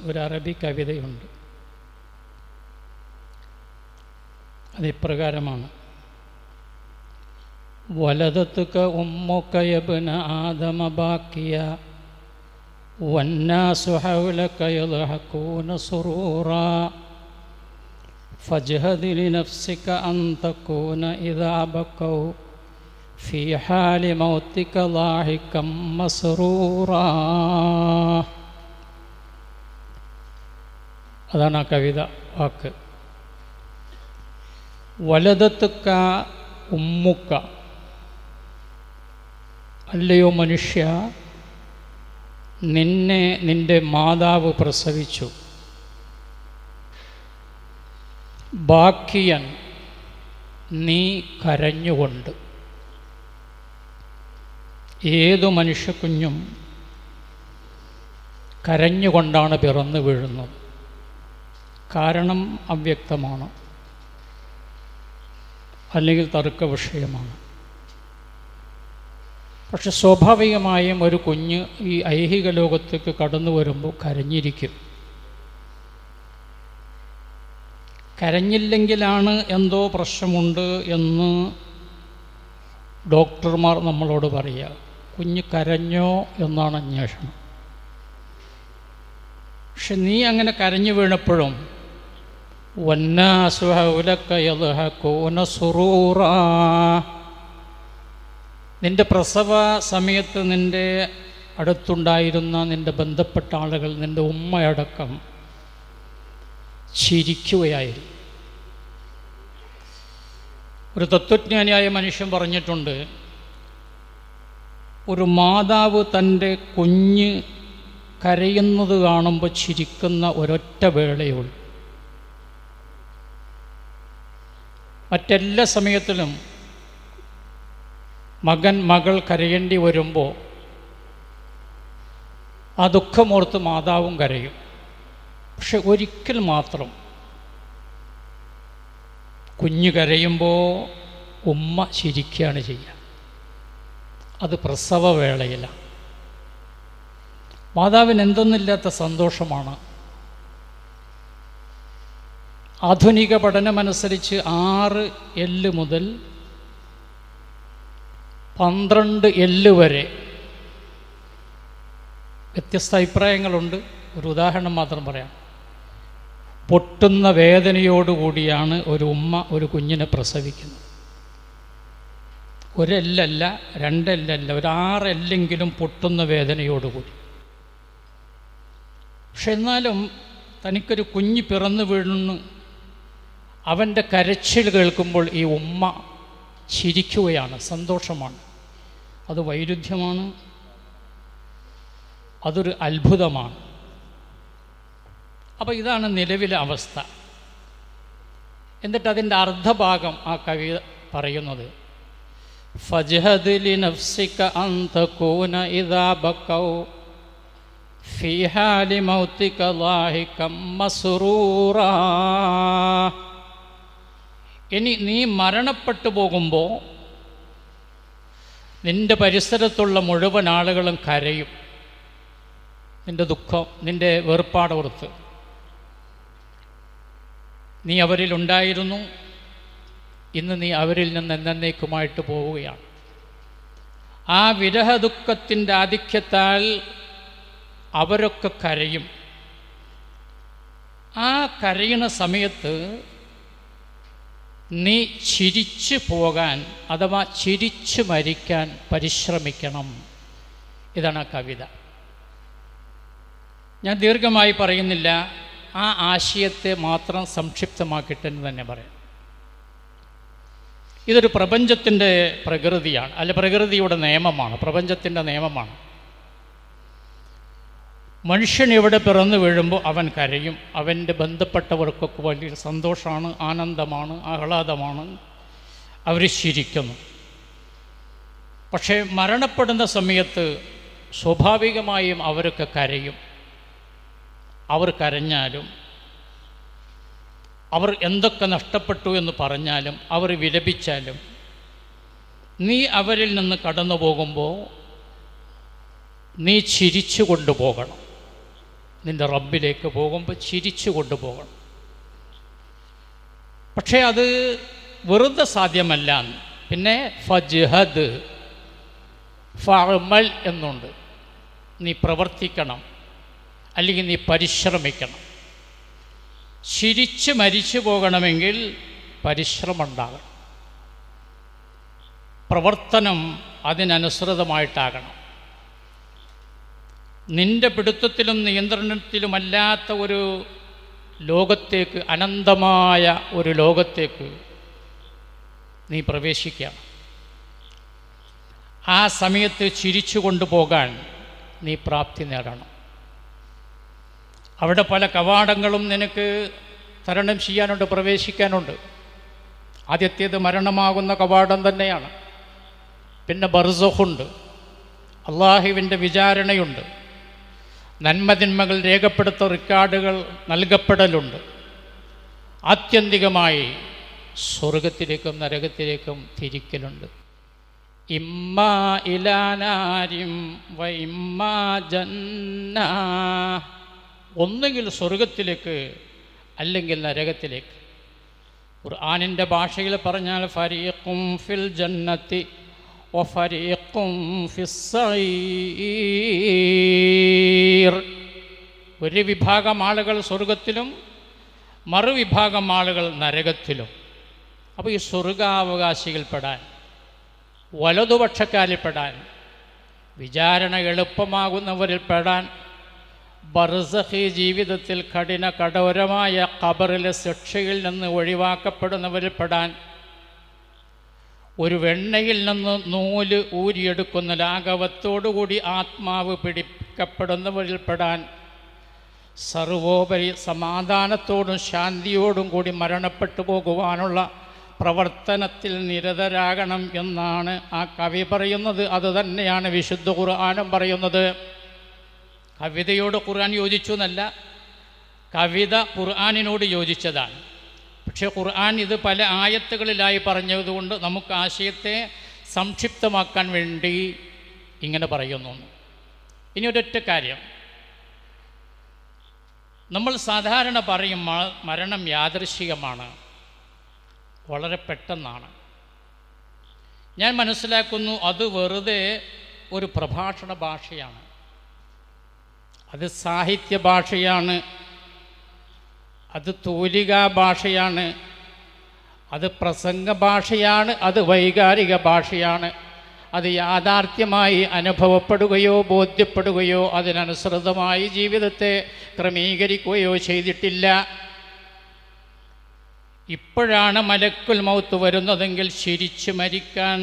ഒരു അറബി കവിതയുണ്ട്. അതിപ്രകാരമാണ്: വലദതുക ഉമ്മുക യബ്ന ആദമ ബാക്കിയ വന്നാസു ഹൗലക യദ്ഹകൂന സുറൂറാ ഫജ്ഹദ് ലിനഫ്സിക അൻ തകൂന ഇദാ ബഖൗ ഫീ ഹാലി മൗതിക ളാഹികം മസ്റൂറാ. അതാണ് ആ കവിത വാക്ക്. വലദതുക ഉമ്മുക, അല്ലയോ മനുഷ്യ, നിന്നെ നിൻ്റെ മാതാവ് പ്രസവിച്ചു. ബാക്കിയൻ, നീ കരഞ്ഞുകൊണ്ട്. ഏതു മനുഷ്യക്കുഞ്ഞും കരഞ്ഞുകൊണ്ടാണ് പിറന്നു വീഴുന്നത്. കാരണം അവ്യക്തമാണ്, അല്ലെങ്കിൽ തർക്ക വിഷയമാണ്. പക്ഷെ സ്വാഭാവികമായും ഒരു കുഞ്ഞ് ഈ ഐഹിക ലോകത്തേക്ക് കടന്നു വരുമ്പോൾ കരഞ്ഞിരിക്കും. കരഞ്ഞില്ലെങ്കിലാണ് എന്തോ പ്രശ്നമുണ്ട് എന്ന് ഡോക്ടർമാർ നമ്മളോട് പറയുക. കുഞ്ഞ് കരഞ്ഞോ എന്നാണ് അന്വേഷണം. പക്ഷെ നീ അങ്ങനെ കരഞ്ഞു വീണപ്പോഴും വന്നാസു ഹൗലക യദ്ഹകൂന സുറൂറാ, നിൻ്റെ പ്രസവ സമയത്ത് നിൻ്റെ അടുത്തുണ്ടായിരുന്ന നിൻ്റെ ബന്ധപ്പെട്ട ആളുകൾ, നിൻ്റെ ഉമ്മയടക്കം ചിരിക്കുകയായിരുന്നു. ഒരു തത്വജ്ഞാനിയായ മനുഷ്യൻ പറഞ്ഞിട്ടുണ്ട്, ഒരു മാതാവ് തൻ്റെ കുഞ്ഞ് കരയുന്നത് കാണുമ്പോൾ ചിരിക്കുന്ന ഒരൊറ്റ വേളയുള്ളൂ. മറ്റെല്ലാ സമയത്തിലും മകൻ മകൾ കരയേണ്ടി വരുമ്പോൾ ആ ദുഃഖമോർത്ത് മാതാവും കരയും. പക്ഷെ ഒരിക്കൽ മാത്രം കുഞ്ഞ് കരയുമ്പോൾ ഉമ്മ ചിരിക്കുകയാണ് ചെയ്യുക. അത് പ്രസവവേളയിലാണ്. മാതാവിന് എന്തൊന്നില്ലാത്ത സന്തോഷമാണ്. ആധുനിക പഠനമനുസരിച്ച് 6 എല്ല് മുതൽ 12 എല്ല് വരെ വ്യത്യസ്ത അഭിപ്രായങ്ങളുണ്ട്. ഒരു ഉദാഹരണം മാത്രം പറയാം. പൊട്ടുന്ന വേദനയോടുകൂടിയാണ് ഒരു ഉമ്മ ഒരു കുഞ്ഞിനെ പ്രസവിക്കുന്നത്. 1 എല്ലല്ല, 2 എല്ലല്ല, ഒരു 6 എല്ലെങ്കിലും പൊട്ടുന്ന വേദനയോടുകൂടി. പക്ഷെ എന്നാലും തനിക്കൊരു കുഞ്ഞ് പിറന്നു വീഴുന്നു, അവൻ്റെ കരച്ചിൽ കേൾക്കുമ്പോൾ ഈ ഉമ്മ ചിരിക്കുകയാണ്, സന്തോഷമാണ്. അത് വൈരുദ്ധ്യമാണ്, അതൊരു അത്ഭുതമാണ്. അപ്പോൾ ഇതാണ് നിലവിലെ അവസ്ഥ. എന്നിട്ട് അതിൻ്റെ അർദ്ധഭാഗം ആ കവി പറയുന്നത്: ഫജ്ഹദ് ലിനഫ്സിക അൻ തകൂന ഇദാ ബഖൗ ഫീ ഹാലി മൗതിക ളാഹികം മസ്റൂറാ. ഇനി നീ മരണപ്പെട്ടു പോകുമ്പോൾ നിൻ്റെ പരിസരത്തുള്ള മുഴുവൻ ആളുകളും കരയും. നിൻ്റെ ദുഃഖം, നിൻ്റെ വേർപാടോർത്ത്. നീ അവരിലുണ്ടായിരുന്നു, ഇന്ന് നീ അവരിൽ നിന്ന് എന്നേക്കുമായിട്ട് പോവുകയാണ്. ആ വിരഹദുഃഖത്തിൻ്റെ ആധിക്യത്താൽ അവരൊക്കെ കരയും. ആ കരയുന്ന സമയത്ത് നീ ചിരിച്ചു പോകാൻ, അഥവാ ചിരിച്ചു മരിക്കാൻ പരിശ്രമിക്കണം. ഇതാണ് ആ കവിത. ഞാൻ ദീർഘമായി പറയുന്നില്ല, ആ ആശയത്തെ മാത്രം സംക്ഷിപ്തമാക്കിയിട്ടെന്ന് തന്നെ പറയാം. ഇതൊരു പ്രപഞ്ചത്തിൻ്റെ പ്രകൃതിയാണ്, അല്ല പ്രകൃതിയുടെ നിയമമാണ്, പ്രപഞ്ചത്തിൻ്റെ നിയമമാണ്. മനുഷ്യൻ ഇവിടെ പിറന്നു വീഴുമ്പോൾ അവൻ കരയും. അവൻ്റെ ബന്ധപ്പെട്ടവർക്കൊക്കെ വലിയ സന്തോഷമാണ്, ആനന്ദമാണ്, ആഹ്ലാദമാണ്, അവർ ചിരിക്കുന്നു. പക്ഷേ മരണപ്പെടുന്ന സമയത്ത് സ്വാഭാവികമായും അവരൊക്കെ കരയും. അവർ കരഞ്ഞാലും, അവർ എന്തൊക്കെ നഷ്ടപ്പെട്ടു എന്ന് പറഞ്ഞാലും, അവർ വിലപിച്ചാലും, നീ അവരിൽ നിന്ന് കടന്നു പോകുമ്പോൾ നീ ചിരിച്ചു കൊണ്ടുപോകണം. നിൻ്റെ റബ്ബിലേക്ക് പോകുമ്പോൾ ചിരിച്ചു കൊണ്ടുപോകണം. പക്ഷേ അത് വെറുതെ സാധ്യമല്ല. പിന്നെ ഫജ്ഹദ് ഫഅമൽ എന്നുണ്ട്. നീ പ്രവർത്തിക്കണം, അല്ലെങ്കിൽ നീ പരിശ്രമിക്കണം. ചിരിച്ച് മരിച്ചു പോകണമെങ്കിൽ പരിശ്രമം ഉണ്ടാകണം, പ്രവർത്തനം അതിനനുസൃതമായിട്ടാകണം. നിൻ്റെ പിടുത്തത്തിലും നിയന്ത്രണത്തിലുമല്ലാത്ത ഒരു ലോകത്തേക്ക്, അനന്തമായ ഒരു ലോകത്തേക്ക് നീ പ്രവേശിക്കണം. ആ സമയത്ത് ചിരിച്ചു കൊണ്ടുപോകാൻ നീ പ്രാപ്തി നേടണം. അവിടെ പല കവാടങ്ങളും നിനക്ക് തരണം ചെയ്യാനുണ്ട്, പ്രവേശിക്കാനുണ്ട്. ആദ്യത്തേത് മരണമാകുന്ന കവാടം തന്നെയാണ്. പിന്നെ ബർസഖുണ്ട്, അള്ളാഹുവിൻ്റെ വിചാരണയുണ്ട്, നന്മതിന്മകൾ രേഖപ്പെടുത്ത റെക്കോർഡുകൾ നൽകപ്പെടലുണ്ട്. ആത്യന്തികമായി സ്വർഗത്തിലേക്കും നരകത്തിലേക്കും തിരിക്കലുണ്ട്. ഇമ്മാ ഇലാ നാരിം വ ഇമ്മാ ജന്ന, ഒന്നുകിൽ സ്വർഗത്തിലേക്ക് അല്ലെങ്കിൽ നരകത്തിലേക്ക്. ഖുർആനിൻ്റെ ഭാഷയിൽ പറഞ്ഞാൽ ഫരീഖും ഫിൽ ജന്നത്തി വ ഫരീഖും ഫിസ്സഈർ. ഒരു വിഭാഗം ആളുകൾ സ്വർഗത്തിലും മറുവിഭാഗം ആളുകൾ നരകത്തിലും. അപ്പോൾ ഈ സ്വർഗാവകാശികൾപ്പെടാൻ, വലതുപക്ഷക്കാരിൽപ്പെടാൻ, വിചാരണ എളുപ്പമാകുന്നവരിൽപ്പെടാൻ, ബർസഖി ജീവിതത്തിൽ കഠോരമായ ഖബറിലെ ശിക്ഷയിൽ നിന്ന് ഒഴിവാക്കപ്പെടുന്നവരിൽപ്പെടാൻ, ഒരു വെണ്ണയിൽ നിന്ന് നൂല് ഊരിയെടുക്കുന്ന ലാഘവത്തോടുകൂടി ആത്മാവ് പിടിക്കപ്പെടുന്നവരിൽപ്പെടാൻ, സർവോപരി സമാധാനത്തോടും ശാന്തിയോടും കൂടി മരണപ്പെട്ടു പോകുവാനുള്ള പ്രവർത്തനത്തിൽ നിരതരാകണം എന്നാണ് ആ കവി പറയുന്നത്. അതുതന്നെയാണ് വിശുദ്ധ ഖുർആനും പറയുന്നത്. കവിതയോട് ഖുർആൻ യോജിച്ചു എന്നല്ല, കവിത ഖുർആനിനോട് യോജിച്ചതാണ്. പക്ഷേ ഖുർആൻ ഇത് പല ആയത്തുകളിലായി പറഞ്ഞതുകൊണ്ട് നമുക്ക് ആശയത്തെ സംക്ഷിപ്തമാക്കാൻ വേണ്ടി ഇങ്ങനെ പറയുന്നു. ഇനി ഒരൊറ്റ കാര്യം, നമ്മൾ സാധാരണ പറയും മരണം യാദൃശ്ചികമാണ്, വളരെ പെട്ടെന്നാണ്. ഞാൻ മനസ്സിലാക്കുന്നു അത് വെറുതെ ഒരു പ്രഭാഷണ ഭാഷയാണ്, അത് സാഹിത്യ ഭാഷയാണ്, അത് തൂലികാ ഭാഷയാണ്, അത് പ്രസംഗ ഭാഷയാണ്, അത് വൈകാരിക ഭാഷയാണ്. അത് യാഥാർത്ഥ്യമായി അനുഭവപ്പെടുകയോ ബോധ്യപ്പെടുകയോ അതിനനുസൃതമായി ജീവിതത്തെ ക്രമീകരിക്കുകയോ ചെയ്തിട്ടില്ല. ഇപ്പോഴാണ് മലക്കുൽ മൗത്ത് വരുന്നതെങ്കിൽ ചിരിച്ചു മരിക്കാൻ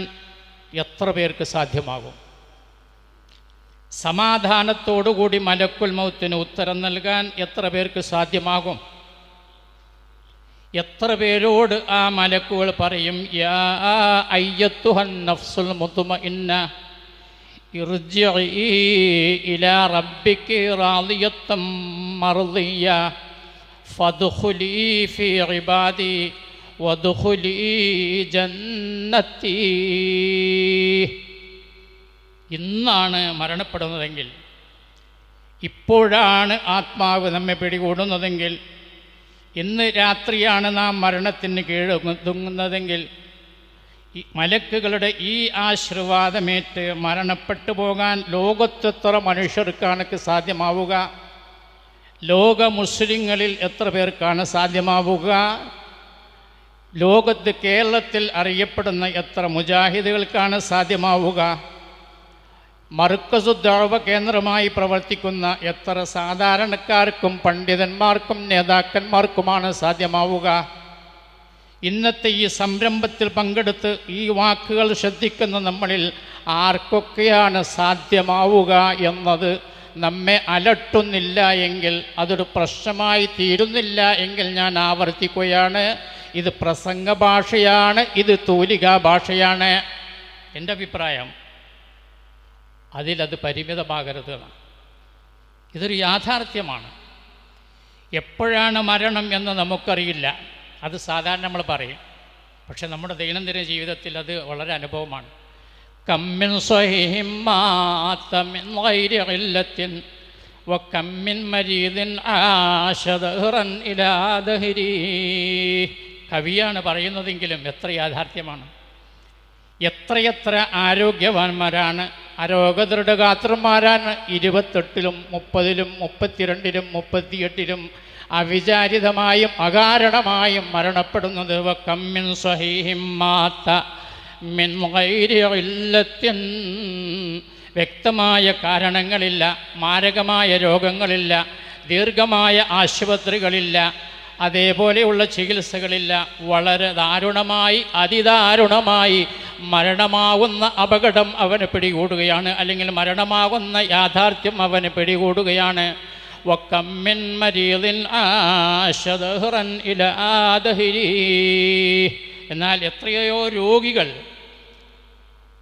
എത്ര പേർക്ക് സാധ്യമാകും? സമാധാനത്തോടുകൂടി മലക്കുൽ മൗത്തിന് ഉത്തരം നൽകാൻ എത്ര പേർക്ക് സാധ്യമാകും? എത്ര പേരോട് ആ മലക്കുകൾ പറയും, യാ അയ്യത്തുഹൻ നഫ്സുൽ മുത്മഇന്ന ഇർജിഇ ഇലാ റബ്ബികി റാദിയത്തം മർദിയ ഫദ്ഖുലി ഫീ ഇബാദി വദ്ഖുലി ജന്നത്തി. ഇന്നാണ് മരണപ്പെടുന്നതെങ്കിൽ, ഇപ്പോഴാണ് ആത്മാവ് നമ്മെ പിടികൂടുന്നതെങ്കിൽ, ഇന്ന് രാത്രിയാണ് നാം മരണത്തിന് കീഴൊതുങ്ങുന്നതെങ്കിൽ, മലക്കുകളുടെ ഈ ആശീർവാദമേറ്റ് മരണപ്പെട്ടു പോകാൻ ലോകത്തെത്ര മനുഷ്യർക്കാണ് സാധ്യമാവുക? ലോക മുസ്ലിങ്ങളിൽ എത്ര പേർക്കാണ് സാധ്യമാവുക? ലോകത്ത് കേരളത്തിൽ അറിയപ്പെടുന്ന എത്ര മുജാഹിദുകൾക്കാണ് സാധ്യമാവുക? മർക്കസു ദഅവ കേന്ദ്രമായി പ്രവർത്തിക്കുന്ന എത്ര സാധാരണക്കാർക്കും പണ്ഡിതന്മാർക്കും നേതാക്കന്മാർക്കുമാണ് സാധ്യമാവുക? ഇന്നത്തെ ഈ സംരംഭത്തിൽ പങ്കെടുത്ത് ഈ വാക്കുകൾ ശ്രദ്ധിക്കുന്ന നമ്മളിൽ ആർക്കൊക്കെയാണ് സാധ്യമാവുക എന്നത് നമ്മെ അലട്ടുന്നില്ല എങ്കിൽ, അതൊരു പ്രശ്നമായി തീരുന്നില്ല എങ്കിൽ ഞാൻ ആവർത്തിക്കുകയാണ്, ഇത് പ്രസംഗ ഭാഷയാണ്, ഇത് തൂലികാ ഭാഷയാണ്. എൻ്റെ അഭിപ്രായം അതിലത് പരിമിതമാകരുത്. ഇതൊരു യാഥാർത്ഥ്യമാണ്. എപ്പോഴാണ് മരണം എന്ന് നമുക്കറിയില്ല, അത് സാധാരണ നമ്മൾ പറയും. പക്ഷെ നമ്മുടെ ദൈനംദിന ജീവിതത്തിൽ അത് വളരെ അനുഭവമാണ്. കമ്മിൻ സ്വഹിഹിം മാത മിൻ ഗൈരി ഇല്ലത്തിൻ വകം മിൻ മരീദിൻ ആശ ദഹ്റൻ ഇലാ ദഹ്രി. കവിയാണ് പറയുന്നതെങ്കിലും എത്ര യാഥാർത്ഥ്യമാണ്. എത്രയെത്ര ആരോഗ്യവാന്മാരാണ്, അരോഗദൃഢഗാത്രന്മാരാണ് 28-ലും 30-ലും 32-ലും 38-ലും അവിചാരിതമായും അകാരണമായും മരണപ്പെടുന്നത്. വകം മിൻ സ്വഹീഹിൻ മാത മിൻ ഗൈരി ഇല്ലത്തിൻ. വ്യക്തമായ കാരണങ്ങളില്ല, മാരകമായ രോഗങ്ങളില്ല, ദീർഘമായ ആശുപത്രികളില്ല, അതേപോലെയുള്ള ചികിത്സകളില്ല. വളരെ ദാരുണമായി, അതിദാരുണമായി മരണമാകുന്ന അപകടം അവന് പിടികൂടുകയാണ്, അല്ലെങ്കിൽ മരണമാകുന്ന യാഥാർത്ഥ്യം അവന് പിടികൂടുകയാണ്. വകം മിൻ മരീദിൻ ആശ ദഹ്റൻ ഇലാ ദഹ്രി. എന്നാൽ എത്രയോ രോഗികൾ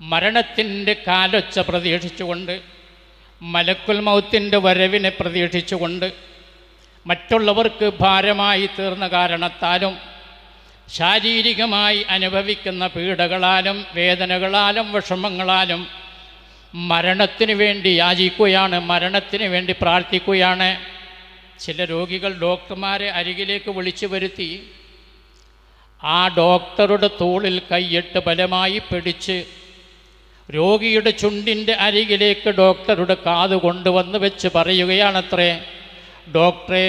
മരണത്തിൻ്റെ കാലൊച്ച പ്രതീക്ഷിച്ചുകൊണ്ട്, മലക്കുൽ മൗത്തിൻ്റെ വരവിനെ പ്രതീക്ഷിച്ചുകൊണ്ട്, മറ്റുള്ളവർക്ക് ഭാരമായി തീർന്ന കാരണത്താലും ശാരീരികമായി അനുഭവിക്കുന്ന പീഡകളാലും വേദനകളാലും വിഷമങ്ങളാലും മരണത്തിന് വേണ്ടി യാചിക്കുകയാണ്, മരണത്തിന് വേണ്ടി പ്രാർത്ഥിക്കുകയാണ്. ചില രോഗികൾ ഡോക്ടർമാരെ അരികിലേക്ക് വിളിച്ചു വരുത്തി ആ ഡോക്ടറുടെ തോളിൽ കൈയിട്ട് ബലമായി പിടിച്ച് രോഗിയുടെ ചുണ്ടിൻ്റെ അരികിലേക്ക് ഡോക്ടറുടെ കാത് കൊണ്ടുവന്ന് വെച്ച് പറയുകയാണത്രേ, ഡോക്ടറെ,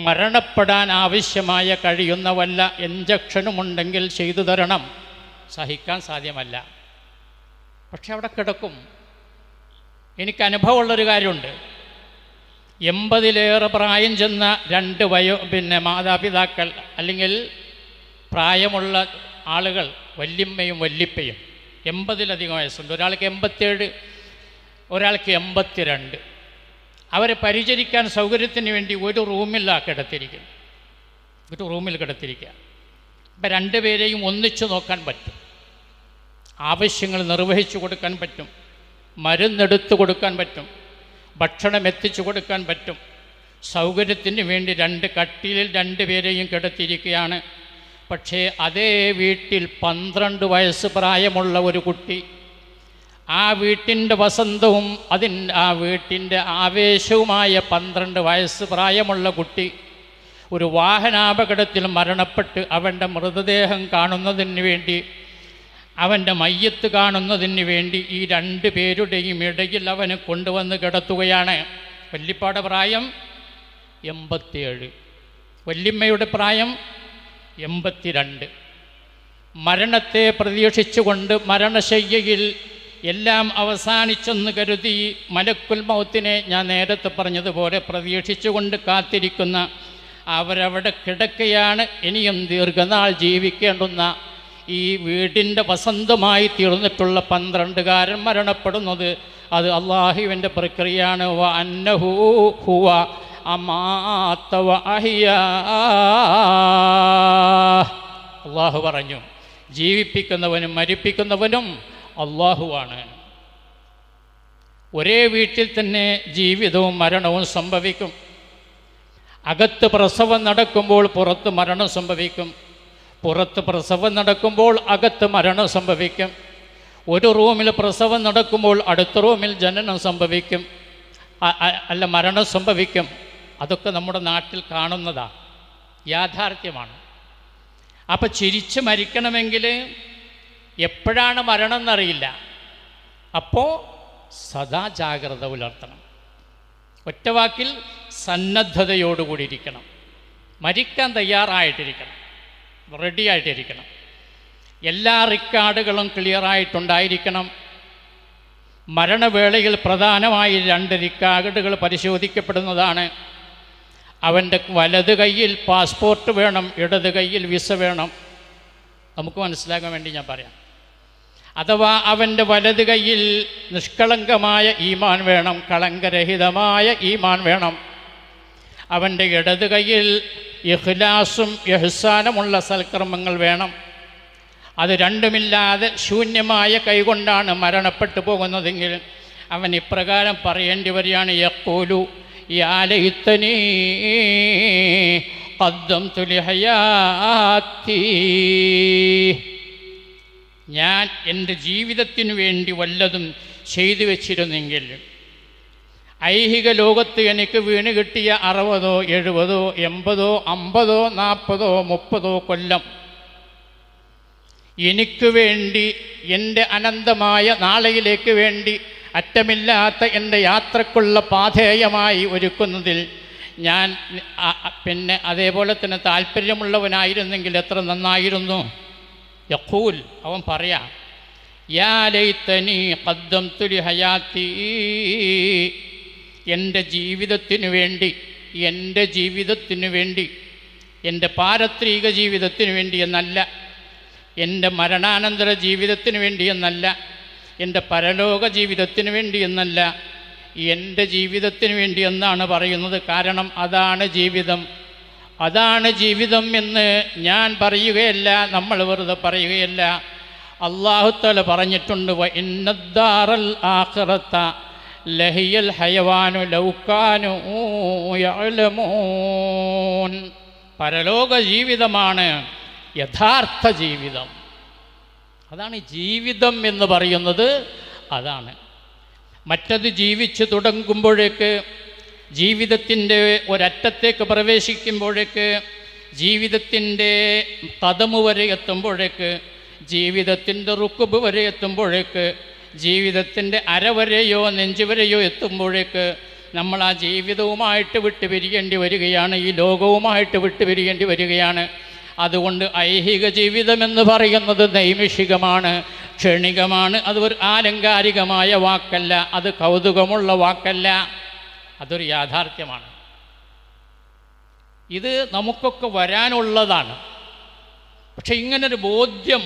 മരണപ്പെടാൻ ആവശ്യമായ കഴിയുന്ന വല്ല ഇഞ്ചക്ഷനുമുണ്ടെങ്കിൽ ചെയ്തു തരണം. സഹിക്കാൻ സാധ്യമല്ല, പക്ഷെ അവിടെ കിടക്കും. എനിക്ക് അനുഭവമുള്ളൊരു കാര്യമുണ്ട്. 80-ലേറെ പ്രായം ചെന്ന 2 മാതാപിതാക്കൾ, അല്ലെങ്കിൽ പ്രായമുള്ള ആളുകൾ, വല്യമ്മയും വല്യപ്പയും, 80-ലധികം വയസ്സുണ്ട്. ഒരാൾക്ക് 87, ഒരാൾക്ക് 82. അവരെ പരിചരിക്കാൻ സൗകര്യത്തിന് വേണ്ടി ഒരു റൂമിൽ കിടത്തിയിരിക്കും, ഒരു റൂമിൽ കിടത്തിരിക്കുക. അപ്പം 2 പേരെയും ഒന്നിച്ചു നോക്കാൻ പറ്റും, ആവശ്യങ്ങൾ നിർവഹിച്ചു കൊടുക്കാൻ പറ്റും, മരുന്നെടുത്ത് കൊടുക്കാൻ പറ്റും, ഭക്ഷണം എത്തിച്ചു കൊടുക്കാൻ പറ്റും. സൗകര്യത്തിന് വേണ്ടി 2 കട്ടിലിൽ 2 പേരെയും കിടത്തിയിരിക്കുകയാണ്. പക്ഷേ അതേ വീട്ടിൽ 12 വയസ്സ് പ്രായമുള്ള ഒരു കുട്ടി, ആ വീട്ടിൻ്റെ വസന്തവും ആ വീട്ടിൻ്റെ ആവേശവുമായ 12 വയസ്സ് പ്രായമുള്ള കുട്ടി ഒരു വാഹനാപകടത്തിൽ മരണപ്പെട്ട് അവൻ്റെ മൃതദേഹം കാണുന്നതിന് വേണ്ടി, അവൻ്റെ മയ്യത്ത് കാണുന്നതിന് വേണ്ടി ഈ 2 പേരുടെയും ഇടയിൽ അവനെ കൊണ്ടുവന്ന് കിടത്തുകയാണ്. വല്യപ്പാടെ പ്രായം 87, വല്യമ്മയുടെ പ്രായം 82. മരണത്തെ പ്രതീക്ഷിച്ചുകൊണ്ട് മരണശയ്യയിൽ എല്ലാം അവസാനിച്ചെന്ന് കരുതി മലക്കുൽ മൗത്തിനെ ഞാൻ നേരത്തെ പറഞ്ഞതുപോലെ പ്രതീക്ഷിച്ചുകൊണ്ട് കാത്തിരിക്കുന്ന അവരവിടെ കിടക്കുകയാണ്. ഇനിയും ദീർഘനാൾ ജീവിക്കേണ്ടുന്ന ഈ വീടിൻ്റെ വസന്തമായി തീർന്നിട്ടുള്ള 12കാരൻ മരണപ്പെടുന്നത് അത് അള്ളാഹുവിൻ്റെ പ്രക്രിയയാണ്. വ അന്നഹു ഹുവ അമാത വ അഹ്യാ. അള്ളാഹു പറഞ്ഞു, ജീവിപ്പിക്കുന്നവനും മരിപ്പിക്കുന്നവനും അള്ളാഹുവാണ്. ഒരേ വീട്ടിൽ തന്നെ ജീവിതവും മരണവും സംഭവിക്കും. അകത്ത് പ്രസവം നടക്കുമ്പോൾ പുറത്ത് മരണം സംഭവിക്കും, പുറത്ത് പ്രസവം നടക്കുമ്പോൾ അകത്ത് മരണം സംഭവിക്കും. ഒരു റൂമിൽ പ്രസവം നടക്കുമ്പോൾ അടുത്ത റൂമിൽ ജനനം സംഭവിക്കും, അല്ല മരണം സംഭവിക്കും. അതൊക്കെ നമ്മുടെ നാട്ടിൽ കാണുന്നതാണ്, യാഥാർത്ഥ്യമാണ്. അപ്പം ചിരിച്ച് മരിക്കണമെങ്കിൽ എപ്പോഴാണ് മരണം എന്നറിയില്ല. അപ്പോൾ സദാ ജാഗ്രത പുലർത്തണം. ഒറ്റവാക്കിൽ സന്നദ്ധതയോടുകൂടിയിരിക്കണം, മരിക്കാൻ തയ്യാറായിട്ടിരിക്കണം, റെഡിയായിട്ടിരിക്കണം. എല്ലാ റെക്കോർഡുകളും ക്ലിയറായിട്ടുണ്ടായിരിക്കണം. മരണവേളയിൽ പ്രധാനമായി 2 റെക്കോർഡുകൾ പരിശോധിക്കപ്പെടുന്നതാണ്. അവൻ്റെ വലത് കൈയിൽ പാസ്പോർട്ട് വേണം, ഇടത് കൈയിൽ വിസ വേണം. നമുക്ക് മനസ്സിലാക്കാൻ വേണ്ടി ഞാൻ പറയാം. അഥവാ അവൻ്റെ വലത് കൈയിൽ നിഷ്കളങ്കമായ ഈമാൻ വേണം, കളങ്കരഹിതമായ ഈമാൻ വേണം. അവൻ്റെ ഇടത് കൈയിൽ ഇഖ്ലാസും ഇഹ്സാനുമുള്ള സൽക്കർമ്മങ്ങൾ വേണം. അത് രണ്ടുമില്ലാതെ ശൂന്യമായ കൈകൊണ്ടാണ് മരണപ്പെട്ടു പോകുന്നതെങ്കിൽ അവൻ ഇപ്രകാരം പറയേണ്ടി വരികയാണ്, യഖൂലു യാ ലൈതനീ ഖദ്ദംതു ലിഹയാത്തി. ഞാൻ എൻ്റെ ജീവിതത്തിനു വേണ്ടി വല്ലതും ചെയ്തു വച്ചിരുന്നെങ്കിൽ, ഐഹിക ലോകത്ത് എനിക്ക് വീണ് കിട്ടിയ 60, 70, 80, 50, 40, 30 കൊല്ലം എനിക്ക് വേണ്ടി, എൻ്റെ അനന്തമായ നാളെയിലേക്ക് വേണ്ടി അറ്റമില്ലാത്ത എൻ്റെ യാത്രക്കുള്ള പാഥേയമായി ഒരുക്കുന്നതിൽ ഞാൻ പിന്നെ അതേപോലെ തന്നെ താല്പര്യമുള്ളവനായിരുന്നെങ്കിൽ എത്ര നന്നായിരുന്നു. യഖൂൽ, അവൻ പറയാം, യാ ലൈതനി ഖദ്ദംതു ലി ഹയാത്തി, എൻ്റെ ജീവിതത്തിനു വേണ്ടി, എൻ്റെ പാരത്രിക ജീവിതത്തിനു വേണ്ടി എന്നല്ല, എൻ്റെ മരണാനന്തര ജീവിതത്തിന് വേണ്ടി എന്നല്ല, എൻ്റെ പരലോക ജീവിതത്തിന് വേണ്ടി എന്നല്ല, എൻ്റെ ജീവിതത്തിന് വേണ്ടി എന്നാണ് പറയുന്നത്. കാരണം അതാണ് ജീവിതം എന്ന് ഞാൻ പറയുകയല്ല, നമ്മൾ വെറുതെ പറയുകയല്ല. അല്ലാഹു തആല പറഞ്ഞിട്ടുണ്ട്, വ ഇന്നദ്ദാറൽ ആഖിറത ലഹിയൽ ഹയവാനു ലൗ കാനൂ യഅലമൂൻ. പരലോക ജീവിതമാണ് യഥാർത്ഥ ജീവിതം. അതാണ് ജീവിതം എന്ന് പറയുന്നത്. അതാണ് മറ്റത് ജീവിച്ചു തുടങ്ങുമ്പോഴേക്ക്, ജീവിതത്തിൻ്റെ ഒരറ്റത്തേക്ക് പ്രവേശിക്കുമ്പോഴേക്ക്, ജീവിതത്തിൻ്റെ കദമ് വരെ എത്തുമ്പോഴേക്ക്, ജീവിതത്തിൻ്റെ റുക്കുബ് വരെ എത്തുമ്പോഴേക്ക്, ജീവിതത്തിൻ്റെ അരവരെയോ നെഞ്ചുവരെയോ എത്തുമ്പോഴേക്ക് നമ്മൾ ആ ജീവിതവുമായിട്ട് വിട്ടുപിരിയേണ്ടി വരികയാണ്, ഈ ലോകവുമായിട്ട് വിട്ടുപിരിയേണ്ടി വരികയാണ്. അതുകൊണ്ട് ഐഹിക ജീവിതമെന്ന് പറയുന്നത് നൈമിഷികമാണ്, ക്ഷണികമാണ്. അത് ഒരു ആലങ്കാരികമായ വാക്കല്ല, അത് കൗതുകമുള്ള വാക്കല്ല, അതൊരു യാഥാർത്ഥ്യമാണ്. ഇത് നമുക്കൊക്കെ വരാനുള്ളതാണ്. പക്ഷെ ഇങ്ങനൊരു ബോധ്യം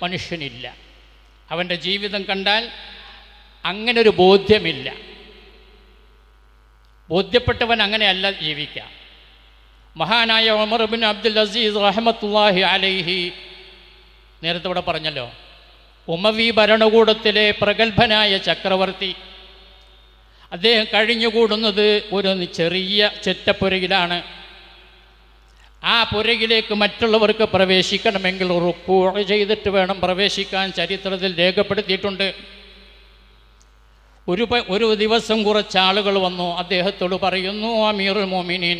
മനുഷ്യനില്ല. അവൻ്റെ ജീവിതം കണ്ടാൽ അങ്ങനൊരു ബോധ്യമില്ല. ബോധ്യപ്പെട്ടവൻ അങ്ങനെയല്ല ജീവിക്കാം. മഹാനായ ഉമർ ഇബ്നു അബ്ദുൽ അസീസ് റഹ്മത്തുള്ളാഹി അലൈഹി, നേരത്തെ ഇവിടെ പറഞ്ഞല്ലോ, ഉമവി ഭരണകൂടത്തിലെ പ്രഗത്ഭനായ ചക്രവർത്തി. അദ്ദേഹം കഴിഞ്ഞുകൂടുന്നത് ഒരു ചെറിയ ചെറ്റപ്പുരയിലാണ്. ആ പുരയിലേക്ക് മറ്റുള്ളവർക്ക് പ്രവേശിക്കണമെങ്കിൽ റുക്കൂ ചെയ്തിട്ട് വേണം പ്രവേശിക്കാൻ, ചരിത്രത്തിൽ രേഖപ്പെടുത്തിയിട്ടുണ്ട്. ഒരു ദിവസം കുറച്ചാളുകൾ വന്നു അദ്ദേഹത്തോട് പറയുന്നു, അമീറുൽ മുഅ്മിനീൻ,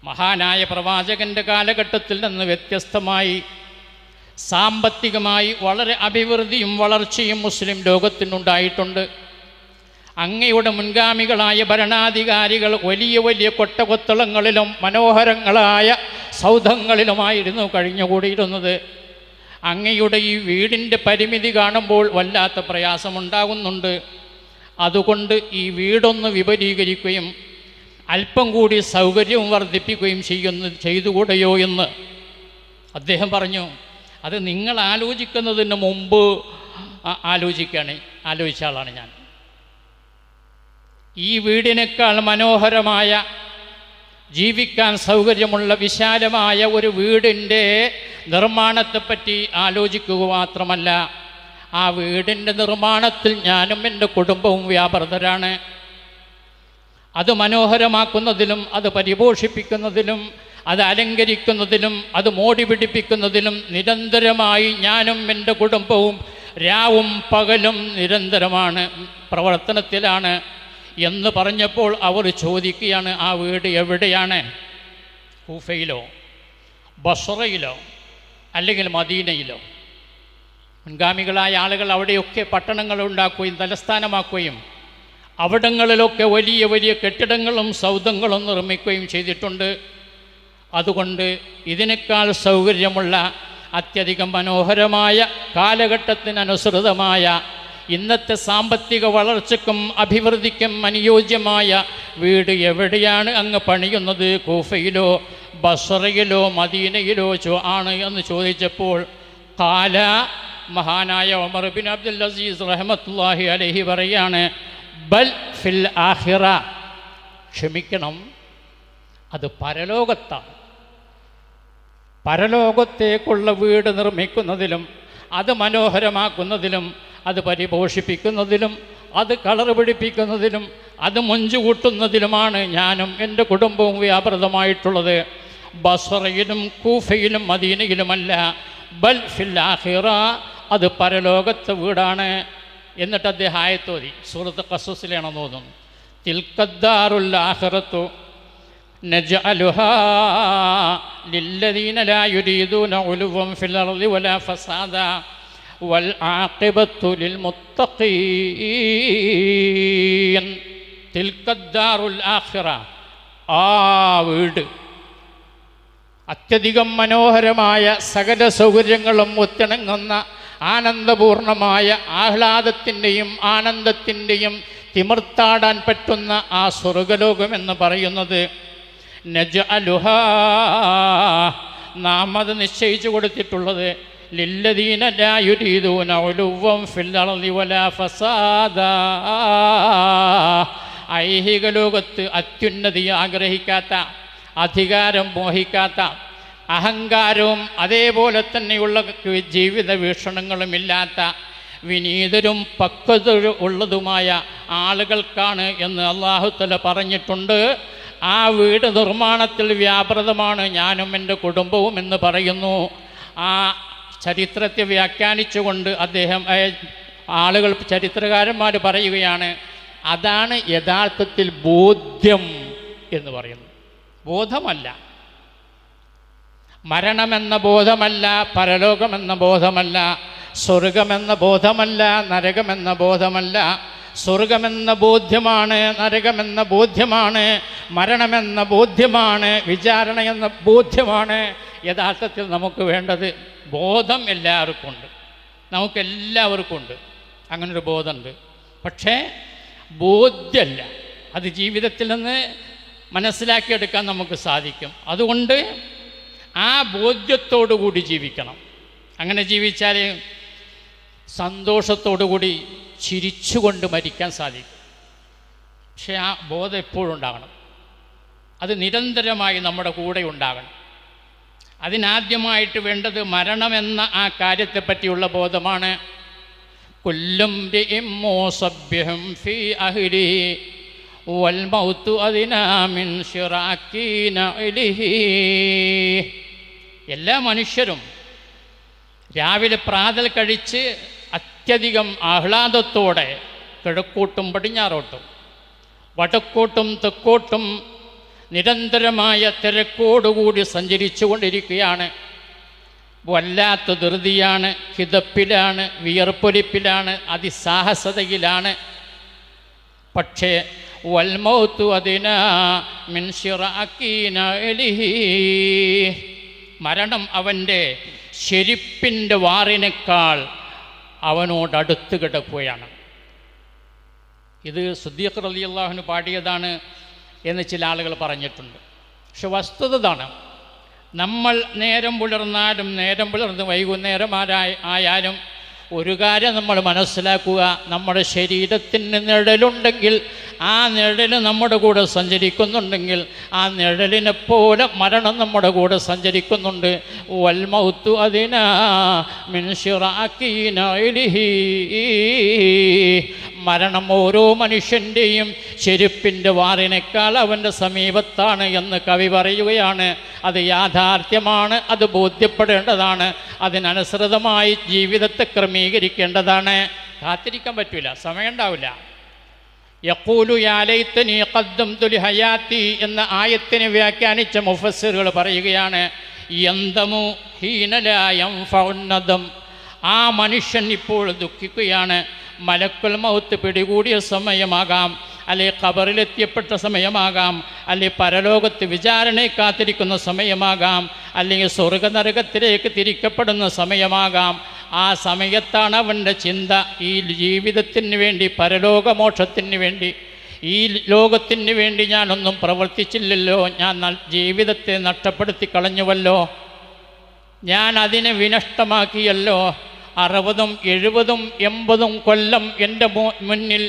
മഹാനായ പ്രവാചകൻ്റെ കാലഘട്ടത്തിൽ നിന്ന് വ്യത്യസ്തമായി സാമ്പത്തികമായി വളരെ അഭിവൃദ്ധിയും വളർച്ചയും മുസ്ലിം ലോകത്തിനുണ്ടായിട്ടുണ്ട്. അങ്ങയുടെ മുൻഗാമികളായ ഭരണാധികാരികൾ വലിയ വലിയ കൊട്ടകൊത്തളങ്ങളിലും മനോഹരങ്ങളായ സൗധങ്ങളിലുമായിരുന്നു കഴിഞ്ഞുകൂടിയിരുന്നത്. അങ്ങയുടെ ഈ വീടിൻ്റെ പരിമിതി കാണുമ്പോൾ വല്ലാത്ത പ്രയാസമുണ്ടാകുന്നുണ്ട്. അതുകൊണ്ട് ഈ വീടൊന്ന് വിപുലീകരിക്കുകയും അല്പം കൂടി സൗകര്യവും വർദ്ധിപ്പിക്കുകയും ചെയ്തുകൂടെയോ എന്ന് അദ്ദേഹം പറഞ്ഞു. അത് നിങ്ങൾ ആലോചിക്കുന്നതിന് മുമ്പ് ആലോചിച്ച ആളാണ് ഞാൻ. ഈ വീടിനേക്കാൾ മനോഹരമായ, ജീവിക്കാൻ സൗകര്യമുള്ള വിശാലമായ ഒരു വീടിൻ്റെ നിർമ്മാണത്തെപ്പറ്റി ആലോചിക്കുക മാത്രമല്ല, ആ വീടിൻ്റെ നിർമ്മാണത്തിൽ ഞാനും എൻ്റെ കുടുംബവും വ്യാപൃതരാണ്. അത് മനോഹരമാക്കുന്നതിലും, അത് പരിപോഷിപ്പിക്കുന്നതിലും, അത് അലങ്കരിക്കുന്നതിലും, അത് മോടി പിടിപ്പിക്കുന്നതിലും നിരന്തരമായി ഞാനും എൻ്റെ കുടുംബവും രാവും പകലും നിരന്തരമാണ് പ്രവർത്തനത്തിലാണ് എന്ന് പറഞ്ഞപ്പോൾ അവർ ചോദിക്കുകയാണ്, ആ വീട് എവിടെയാണ്? കൂഫയിലോ ബസ്റയിലോ അല്ലെങ്കിൽ മദീനയിലോ? മുൻഗാമികളായ ആളുകൾ അവിടെയൊക്കെ പട്ടണങ്ങൾ ഉണ്ടാക്കുകയും തലസ്ഥാനമാക്കുകയും അവിടങ്ങളിലൊക്കെ വലിയ വലിയ കെട്ടിടങ്ങളും സൗധങ്ങളും നിർമ്മിക്കുകയും ചെയ്തിട്ടുണ്ട്. അതുകൊണ്ട് ഇതിനേക്കാൾ സൗകര്യമുള്ള, അത്യധികം മനോഹരമായ, കാലഘട്ടത്തിനനുസൃതമായ, ഇന്നത്തെ സാമ്പത്തിക വളർച്ചയ്ക്കും അഭിവൃദ്ധിക്കും അനുയോജ്യമായ വീട് എവിടെയാണ് അങ്ങ് പണിയുന്നത്? കൂഫയിലോ ബസ്റയിലോ മദീനയിലോ ആണ് എന്ന് ചോദിച്ചപ്പോൾ ഖാല, മഹാനായ ഉമർ ഇബ്നു അബ്ദുൽ അസീസ് റഹ്മത്തുള്ളാഹി അലൈഹി പറയാണ്, ബൽ ഫിൽ ആഖിറ, ക്ഷമിക്കണം, അത് പരലോകത്താണ്. പരലോകത്തേക്കുള്ള വീട് നിർമ്മിക്കുന്നതിലും, അത് മനോഹരമാക്കുന്നതിലും, അത് പരിപോഷിപ്പിക്കുന്നതിലും, അത് കളർ പിടിപ്പിക്കുന്നതിലും, അത് മൊഞ്ചു കൂട്ടുന്നതിലുമാണ് ഞാനും എൻ്റെ കുടുംബവും വ്യാപൃതമായിട്ടുള്ളത്. ബസ്റയിലും കൂഫയിലും മദീനയിലുമല്ല, ബൽ ഫിൽ ആഖിറ, അത് പരലോകത്തെ വീടാണ്. എന്നിട്ട് അദ്ദേഹം ആയത്തോതി, സൂറത്ത് ഖസസിലാണെന്ന് തോന്നുന്നു, തിൽക്കദ്ദാറുൽ ആഖിറത്തു നജ്അലുഹാ ലില്ലദീന ലാ യുരീദൂന ഉലുവൻ ഫിൽ അർളി വലാ ഫസാദാ വൽ ആഖിബത്തു ലിൽ മുത്തഖീൻ. തിൽക്കദ്ദാറുൽ ആഖിറ, ആ വീട് അത്യധികം മനോഹരമായ സകല സൗകര്യങ്ങളും ഒത്തിണങ്ങുന്ന ആനന്ദപൂർണമായ ആഹ്ലാദത്തിൻ്റെയും ആനന്ദത്തിൻ്റെയും തിമിർത്താടാൻ പറ്റുന്ന ആ സ്വർഗലോകമെന്ന് പറയുന്നത് നജ്അലുഹാ, നാം അത് നിശ്ചയിച്ചു കൊടുത്തിട്ടുള്ളത് ലില്ലദീന ലാ യുരീദൂന ഉലുവൻ ഫിൽ അർളി വലാ ഫസാദാ, ഐഹിക ലോകത്ത് അത്യുന്നതി ആഗ്രഹിക്കാത്ത, അധികാരം മോഹിക്കാത്ത, അഹങ്കാരവും അതേപോലെ തന്നെയുള്ള ജീവിത വീക്ഷണങ്ങളുമില്ലാത്ത വിനീതരും പക്വത ഉള്ളതുമായ ആളുകൾക്കാണ് എന്ന് അല്ലാഹു തആല പറഞ്ഞിട്ടുണ്ട്. ആ വീട് നിർമ്മാണത്തിൽ വ്യാപൃതമാണ് ഞാനും എൻ്റെ കുടുംബവും എന്ന് പറയുന്നു. ആ ചരിത്രത്തെ വ്യാഖ്യാനിച്ചുകൊണ്ട് ആളുകൾ ചരിത്രകാരന്മാർ പറയുകയാണ്, അതാണ് യഥാർത്ഥത്തിൽ ബോധ്യം എന്ന് പറയുന്നത്. ബോധമല്ല, മരണമെന്ന ബോധമല്ല, പരലോകമെന്ന ബോധമല്ല, സ്വർഗമെന്ന ബോധമല്ല, നരകമെന്ന ബോധമല്ല. സ്വർഗമെന്ന ബോധ്യമാണ്, നരകമെന്ന ബോധ്യമാണ്, മരണമെന്ന ബോധ്യമാണ്, വിചാരണ എന്ന ബോധ്യമാണ് യഥാർത്ഥത്തിൽ നമുക്ക് വേണ്ടത്. ബോധം എല്ലാവർക്കും ഉണ്ട്, നമുക്കെല്ലാവർക്കും ഉണ്ട്, അങ്ങനൊരു ബോധമുണ്ട്. പക്ഷേ ബോധ്യമല്ല, അത് ജീവിതത്തിൽ നിന്ന് മനസ്സിലാക്കിയെടുക്കാൻ നമുക്ക് സാധിക്കും. അതുകൊണ്ട് ആ ബോധ്യത്തോടു കൂടി ജീവിക്കണം. അങ്ങനെ ജീവിച്ചാൽ സന്തോഷത്തോടു കൂടി ചിരിച്ചുകൊണ്ട് മരിക്കാൻ സാധിക്കും. പക്ഷേ ആ ബോധം എപ്പോഴും ഉണ്ടാകണം, അത് നിരന്തരമായി നമ്മുടെ കൂടെ ഉണ്ടാകണം. അതിനാദ്യമായിട്ട് വേണ്ടത് മരണമെന്ന ആ കാര്യത്തെപ്പറ്റിയുള്ള ബോധമാണ്. കുല്ലും ബിഇം മുസബ്ബിഹും ഫീ അഹ്ലിഹി വൽ മൗതു അദ്നാ മിൻ ശിറാകീന ഇലൈഹി. എല്ലാ മനുഷ്യരും രാവിലെ പ്രാതൽ കഴിച്ച് അത്യധികം ആഹ്ലാദത്തോടെ കിഴക്കോട്ടും പടിഞ്ഞാറോട്ടും വടക്കോട്ടും തെക്കോട്ടും നിരന്തരമായ തിരക്കോടുകൂടി സഞ്ചരിച്ചു കൊണ്ടിരിക്കുകയാണ്. വല്ലാത്ത ധൃതിയാണ്, കിതപ്പിലാണ്, വിയർപ്പൊലിപ്പിലാണ്, അതിസാഹസതയിലാണ്. പക്ഷേ വൽമൗതു അദ്നാ മിൻ ശിറാകീന ഇലൈഹി, മരണം അവൻ്റെ ശെരിപ്പിൻ്റെ വാറിനേക്കാൾ അവനോടടുത്ത് കിടക്കുകയാണ്. ഇത് സിദ്ദീഖ് റളിയല്ലാഹു അൻഹു പാടിയതാണ് എന്ന് ചില ആളുകൾ പറഞ്ഞിട്ടുണ്ട്. പക്ഷെ വസ്തുത ഇതാണ്, നമ്മൾ നേരം പുലർന്നാലും നേരം പുലർന്ന് വൈകുന്നേരം ആയാലും ഒരു കാര്യം നമ്മൾ മനസ്സിലാക്കുക, നമ്മുടെ ശരീരത്തിന് നിഴലുണ്ടെങ്കിൽ ആ നിഴൽ നമ്മുടെ കൂടെ സഞ്ചരിക്കുന്നുണ്ടെങ്കിൽ ആ നിഴലിനെപ്പോലെ മരണം നമ്മുടെ കൂടെ സഞ്ചരിക്കുന്നുണ്ട്. വൽ മൗതു അദ്നാ മിൻ ശിറാകീന ഇലൈഹി, മരണം ഓരോ മനുഷ്യൻ്റെയും ചെരുപ്പിൻ്റെ വാറിനേക്കാൾ അവൻ്റെ സമീപത്താണ് എന്ന് കവി പറയുകയാണ്. അത് യാഥാർത്ഥ്യമാണ്, അത് ബോധ്യപ്പെടേണ്ടതാണ്, അതിനനുസൃതമായി ജീവിതത്തെ ക്രമീകരിക്കേണ്ടതാണ്. കാത്തിരിക്കാൻ പറ്റില്ല, സമയം ഉണ്ടാവില്ല. യഖൂലു യാ ലൈതനി ഖദ്ദംതു ലിഹയാത്തി എന്ന ആയത്തിനെ വ്യാഖ്യാനിച്ച മുഫസ്സിറുകൾ പറയുകയാണ്, യന്തമു ഹീന ലാ യൻഫഉൻ നദം, ആ മനുഷ്യൻ ഇപ്പോൾ ദുഃഖിക്കുകയാണ്. മലക്കുൽ മൗത്ത് പിടികൂടിയ സമയമാകാം, അല്ലെ ഖബറിലെത്തിയപ്പെട്ട സമയമാകാം, അല്ലെ പരലോകത്ത് വിചാരണയെ കാത്തിരിക്കുന്ന സമയമാകാം, അല്ലെങ്കിൽ സ്വർഗനരകത്തിലേക്ക് തിരിക്കപ്പെടുന്ന സമയമാകാം. ആ സമയത്താണ് അവൻ്റെ ചിന്ത, ഈ ജീവിതത്തിന് വേണ്ടി, പരലോകമോക്ഷത്തിന് വേണ്ടി, ഈ ലോകത്തിന് വേണ്ടി ഞാനൊന്നും പ്രവർത്തിച്ചില്ലല്ലോ, ഞാൻ ജീവിതത്തെ നഷ്ടപ്പെടുത്തി കളഞ്ഞുവല്ലോ, ഞാൻ അതിനെ വിനഷ്ടമാക്കിയല്ലോ, 60, 70, 80 കൊല്ലം എൻ്റെ മുന്നിൽ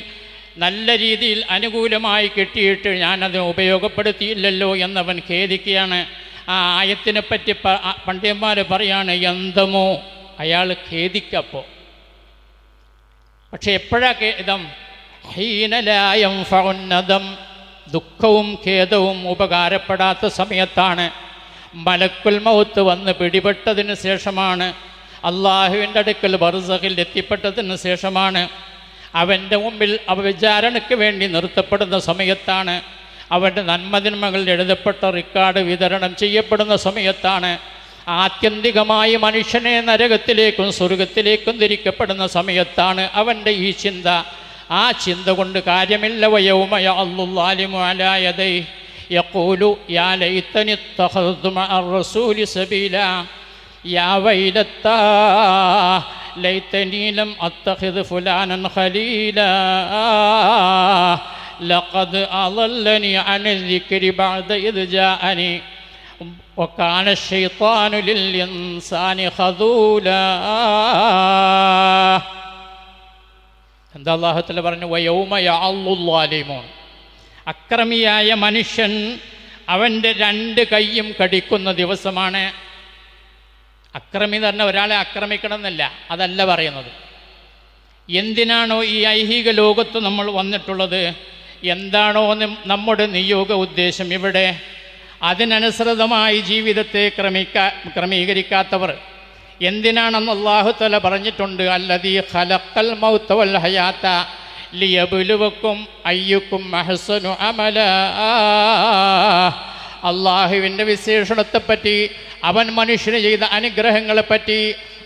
നല്ല രീതിയിൽ അനുകൂലമായി കിട്ടിയിട്ട് ഞാനത് ഉപയോഗപ്പെടുത്തിയില്ലല്ലോ എന്നവൻ ഖേദിക്കുകയാണ്. ആ ആയത്തിനെപ്പറ്റി പണ്ഡിതന്മാർ പറയാണ്, യന്തമോ, അയാൾ ഖേദിക്കപ്പോൾ. പക്ഷെ എപ്പോഴാണ് ഖേദം? ഹീന ലാ യൻഫഉൻ നദം, ദുഃഖവും ഖേദവും ഉപകാരപ്പെടാത്ത സമയത്താണ്. മലക്കുൽ മൗത്ത് വന്ന് പിടിപെട്ടതിന് ശേഷമാണ്, അള്ളാഹുവിൻ്റെ അടുക്കൽ ബർസഖിൽ എത്തിപ്പെട്ടതിന് ശേഷമാണ്. അവൻ്റെ മുമ്പിൽ വിചാരണയ്ക്ക് വേണ്ടി നിർത്തപ്പെടുന്ന സമയത്താണ്, അവൻ്റെ നന്മതിന്മകൾ എഴുതപ്പെട്ട റിക്കാർഡ് വിതരണം ചെയ്യപ്പെടുന്ന സമയത്താണ്, ആത്യന്തികമായി മനുഷ്യനെ നരകത്തിലേക്കും സ്വർഗത്തിലേക്കും തിരിക്കപ്പെടുന്ന സമയത്താണ് അവൻ്റെ ഈ ചിന്ത. ആ ചിന്ത കൊണ്ട് കാര്യമില്ല. വയൗമ യഅല്ലു ളാലിമു അലാ യദൈഹി യഖൂലു യാ ലൈതനി ഇത്തഖദ്തു മഅർ റസൂലി സബീലാ യാ വൈലത്താ ലൈതനി ലം അത്തഖിദ് ഫുലാനൻ ഖലീലാ ലഖദ് അളല്ലനി അനിൽ ദിക്രി ബഅദ ഇദ് ജാഅനി വകാന ശൈത്വാനു ലിൽ ഇൻസാനി ഖദൂലാ. എന്താ അല്ലാഹു തആല പറഞ്ഞു? വയൗമ യഅല്ലു ളാലിമൂൻ, അക്രമിയായ മനുഷ്യൻ അവൻ്റെ രണ്ട് കൈയും കടിക്കുന്ന ദിവസമാണ്. അക്രമി എന്ന് പറഞ്ഞാൽ ഒരാളെ ആക്രമിക്കണം എന്നല്ല, അതല്ല പറയുന്നത്. എന്തിനാണോ ഈ ഐഹിക ലോകത്ത് നമ്മൾ വന്നിട്ടുള്ളത്, എന്താണോ നമ്മുടെ നിയോഗ ഉദ്ദേശം ഇവിടെ, അതിനനുസൃതമായി ജീവിതത്തെ ക്രമീകരിക്കാത്തവർ, എന്തിനാണെന്ന് അല്ലാഹു തആല പറഞ്ഞിട്ടുണ്ട്. അല്ലദീ ഖലഖൽ മൗത വൽ ഹയാത ലിയബ്ലുവക്കും അയ്യുക്കും അഹ്സനു അമലാ. അള്ളാഹുവിൻ്റെ വിശേഷണത്തെപ്പറ്റി, അവൻ മനുഷ്യന് ചെയ്ത അനുഗ്രഹങ്ങളെപ്പറ്റി,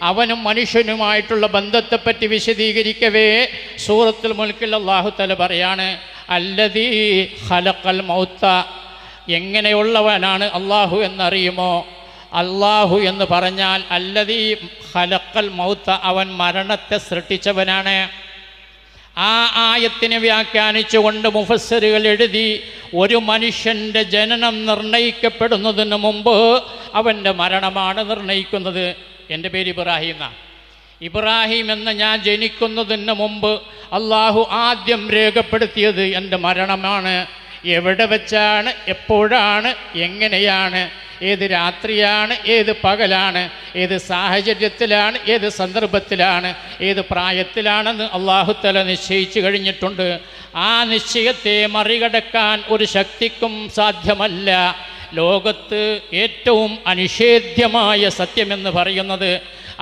അവനും മനുഷ്യനുമായിട്ടുള്ള ബന്ധത്തെപ്പറ്റി വിശദീകരിക്കവേ സൂറത്തുൽ മുൽക്കിൽ അല്ലാഹു തആല പറയാണ് അല്ലദീ ഖലഖൽ മൗത. എങ്ങനെയുള്ളവനാണ് അള്ളാഹു എന്നറിയുമോ? അള്ളാഹു എന്ന് പറഞ്ഞാൽ അല്ലദീ ഖലഖൽ മൗത, അവൻ മരണത്തെ സൃഷ്ടിച്ചവനാണ്. ആ ആയത്തിനെ വ്യാഖ്യാനിച്ചുകൊണ്ട് മുഫസ്സിറുകൾ എഴുതി, ഒരു മനുഷ്യൻ്റെ ജനനം നിർണയിക്കപ്പെടുന്നതിന് മുമ്പ് അവൻ്റെ മരണമാണ് നിർണയിക്കുന്നത്. എൻ്റെ പേര് ഇബ്രാഹിം എന്നാണ്. ഇബ്രാഹിം എന്ന ഞാൻ ജനിക്കുന്നതിന് മുമ്പ് അള്ളാഹു ആദ്യം രേഖപ്പെടുത്തിയത് എൻ്റെ മരണമാണ്. എവിടെ വെച്ചാണ്, എപ്പോഴാണ്, എങ്ങനെയാണ്, ഏത് രാത്രിയാണ്, ഏത് പകലാണ്, ഏത് സാഹചര്യത്തിലാണ്, ഏത് സന്ദർഭത്തിലാണ്, ഏത് പ്രായത്തിലാണെന്ന് അല്ലാഹു തആല നിശ്ചയിച്ചു കഴിഞ്ഞിട്ടുണ്ട്. ആ നിശ്ചയത്തെ മറികടക്കാൻ ഒരു ശക്തിക്കും സാധ്യമല്ല. ലോകത്ത് ഏറ്റവും അനിഷേധ്യമായ സത്യമെന്ന് പറയുന്നത്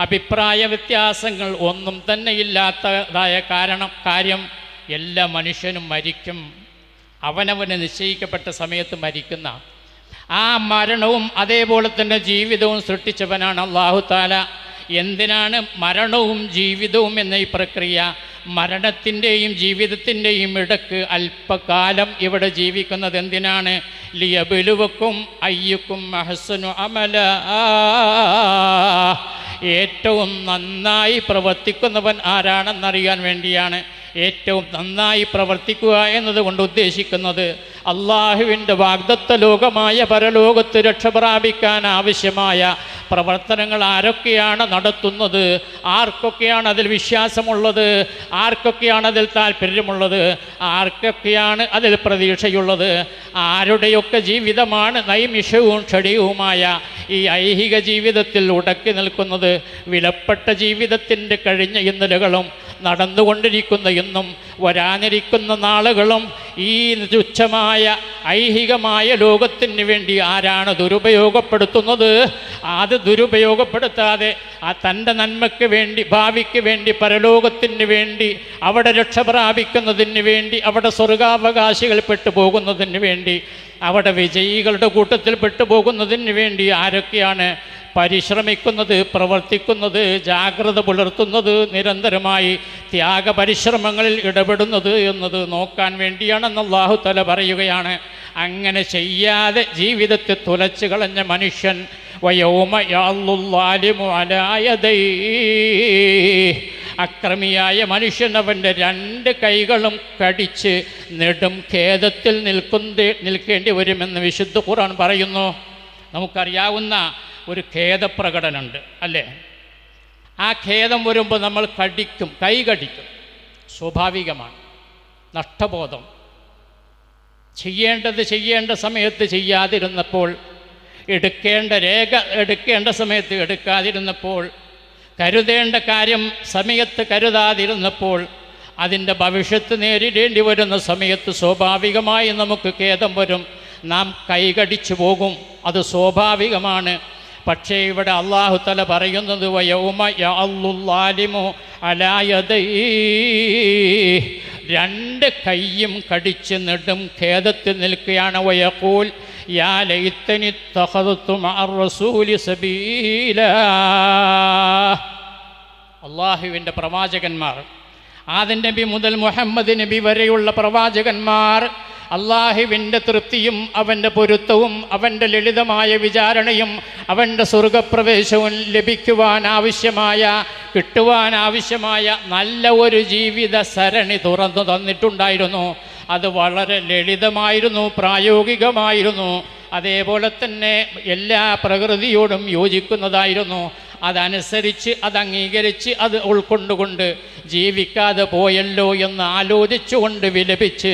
അഭിപ്രായ വ്യത്യാസങ്ങൾ ഒന്നും തന്നെ ഇല്ലാത്തതായ കാര്യം എല്ലാ മനുഷ്യനും മരിക്കും. അവനവന് നിശ്ചയിക്കപ്പെട്ട സമയത്ത് മരിക്കുന്ന ആ മരണവും അതേപോലെ തന്നെ ജീവിതവും സൃഷ്ടിച്ചവനാണ് അല്ലാഹു തആല. എന്തിനാണ് മരണവും ജീവിതവും എന്ന ഈ പ്രക്രിയ? മരണത്തിൻ്റെയും ജീവിതത്തിൻ്റെയും ഇടക്ക് അല്പകാലം ഇവിടെ ജീവിക്കുന്നത് എന്തിനാണ്? ലിയബ്ലുവക്കും അയ്യുക്കും അഹ്സനു അമലാ. ഏറ്റവും നന്നായി പ്രവർത്തിക്കുന്നവൻ ആരാണെന്നറിയാൻ വേണ്ടിയാണ്. ഏറ്റവും നന്നായി പ്രവർത്തിക്കുക എന്നതുകൊണ്ട് ഉദ്ദേശിക്കുന്നത് അള്ളാഹുവിൻ്റെ വാഗ്ദത്ത ലോകമായ പരലോകത്ത് രക്ഷ പ്രാപിക്കാൻ ആവശ്യമായ പ്രവർത്തനങ്ങൾ ആരൊക്കെയാണ് നടത്തുന്നത്, ആർക്കൊക്കെയാണ് അതിൽ വിശ്വാസമുള്ളത്, ആർക്കൊക്കെയാണ് അതിൽ താല്പര്യമുള്ളത്, ആർക്കൊക്കെയാണ് അതിൽ പ്രതീക്ഷയുള്ളത്, ആരുടെയൊക്കെ ജീവിതമാണ് നൈമിഷവും ക്ഷണികവുമായ ഈ ഐഹിക ജീവിതത്തിൽ ഉടക്കി നിൽക്കുന്നത്. വിലപ്പെട്ട ജീവിതത്തിൻ്റെ കഴിഞ്ഞ ഇന്നലകളും നടന്നുകൊണ്ടിരിക്കുന്ന ഇന്നും വരാനിരിക്കുന്ന നാളുകളും ഈ തുച്ഛമായ ഐഹികമായ ലോകത്തിന് വേണ്ടി ആരാണ് ദുരുപയോഗപ്പെടുത്തുന്നത്? അത് ദുരുപയോഗപ്പെടുത്താതെ ആ തൻ്റെ നന്മയ്ക്ക് വേണ്ടി, ഭാവിക്ക് വേണ്ടി, പരലോകത്തിന് വേണ്ടി, അവിടെ രക്ഷ പ്രാപിക്കുന്നതിന് വേണ്ടി, അവിടെ സ്വർഗാവകാശികൾ പെട്ടുപോകുന്നതിന് വേണ്ടി, അവിടെ വിജയികളുടെ കൂട്ടത്തിൽ പെട്ടുപോകുന്നതിന് വേണ്ടി ആരൊക്കെയാണ് പരിശ്രമിക്കുന്നത്, പ്രവർത്തിക്കുന്നത്, ജാഗ്രത പുലർത്തുന്നത്, നിരന്തരമായി ത്യാഗപരിശ്രമങ്ങളിൽ ഇടപെടുന്നത് എന്നത് നോക്കാൻ വേണ്ടിയാണെന്ന് അല്ലാഹു തആല പറയുകയാണ്. അങ്ങനെ ചെയ്യാതെ ജീവിതത്തെ തുലച്ചു കളഞ്ഞ മനുഷ്യൻ വയൗമ യഅല്ലു ളാലിമു അലാ യദൈഹി, അക്രമിയായ മനുഷ്യൻ അവൻ്റെ രണ്ട് കൈകളും കടിച്ച് നെടും ഖേദത്തിൽ നിൽക്കേണ്ടി വരുമെന്ന് വിശുദ്ധ ഖുർആൻ പറയുന്നു. നമുക്കറിയാവുന്ന ഒരു ഖേദപ്രകടനമുണ്ട് അല്ലേ? ആ ഖേദം വരുമ്പോൾ നമ്മൾ കടിക്കും, കൈ കടിക്കും, സ്വാഭാവികമാണ്. നഷ്ടബോധം, ചെയ്യേണ്ട സമയത്ത് ചെയ്യാതിരുന്നപ്പോൾ, എടുക്കേണ്ട രേഖ എടുക്കേണ്ട സമയത്ത് എടുക്കാതിരുന്നപ്പോൾ, കരുതേണ്ട കാര്യം സമയത്ത് കരുതാതിരുന്നപ്പോൾ, അതിൻ്റെ ഭവിഷ്യത്ത് നേരിടേണ്ടി വരുന്ന സമയത്ത് സ്വാഭാവികമായി നമുക്ക് ഖേദം വരും, നാം കൈകടിച്ചു പോകും. അത് സ്വാഭാവികമാണ്. പക്ഷേ ഇവിടെ അല്ലാഹു തആല പറയുന്നത് വയൗമ യഅല്ലു ളാലിമു അലാ യദൈഹി, രണ്ട് കൈയും കടിച്ച് നെടും ഖേദത്തിൽ നിൽക്കുകയാണ്. വയഖൂൽ യാ ലൈതനി ഇത്തഖദതു മഅർ റസൂലി സബീലാ. അള്ളാഹുവിൻ്റെ പ്രവാചകന്മാർ, ആദം നബി മുതൽ മുഹമ്മദ് നബി വരെയുള്ള പ്രവാചകന്മാർ അള്ളാഹുവിൻ്റെ തൃപ്തിയും അവൻ്റെ പൊരുത്തവും അവൻ്റെ ലളിതമായ വിചാരണയും അവൻ്റെ സ്വർഗപ്രവേശവും ലഭിക്കുവാൻ ആവശ്യമായ, കിട്ടുവാൻ ആവശ്യമായ നല്ല ഒരു ജീവിത സരണി തുറന്നു തന്നിട്ടുണ്ടായിരുന്നു. അത് വളരെ ലളിതമായിരുന്നു, പ്രായോഗികമായിരുന്നു. അതേപോലെ തന്നെ എല്ലാ പ്രകൃതിയോടും യോജിക്കുന്നതായിരുന്നു. അതനുസരിച്ച് അത് അംഗീകരിച്ച് അത് ഉൾക്കൊണ്ടുകൊണ്ട് ജീവിക്കാതെ പോയല്ലോ എന്ന് ആലോചിച്ചുകൊണ്ട് വിലപിച്ച്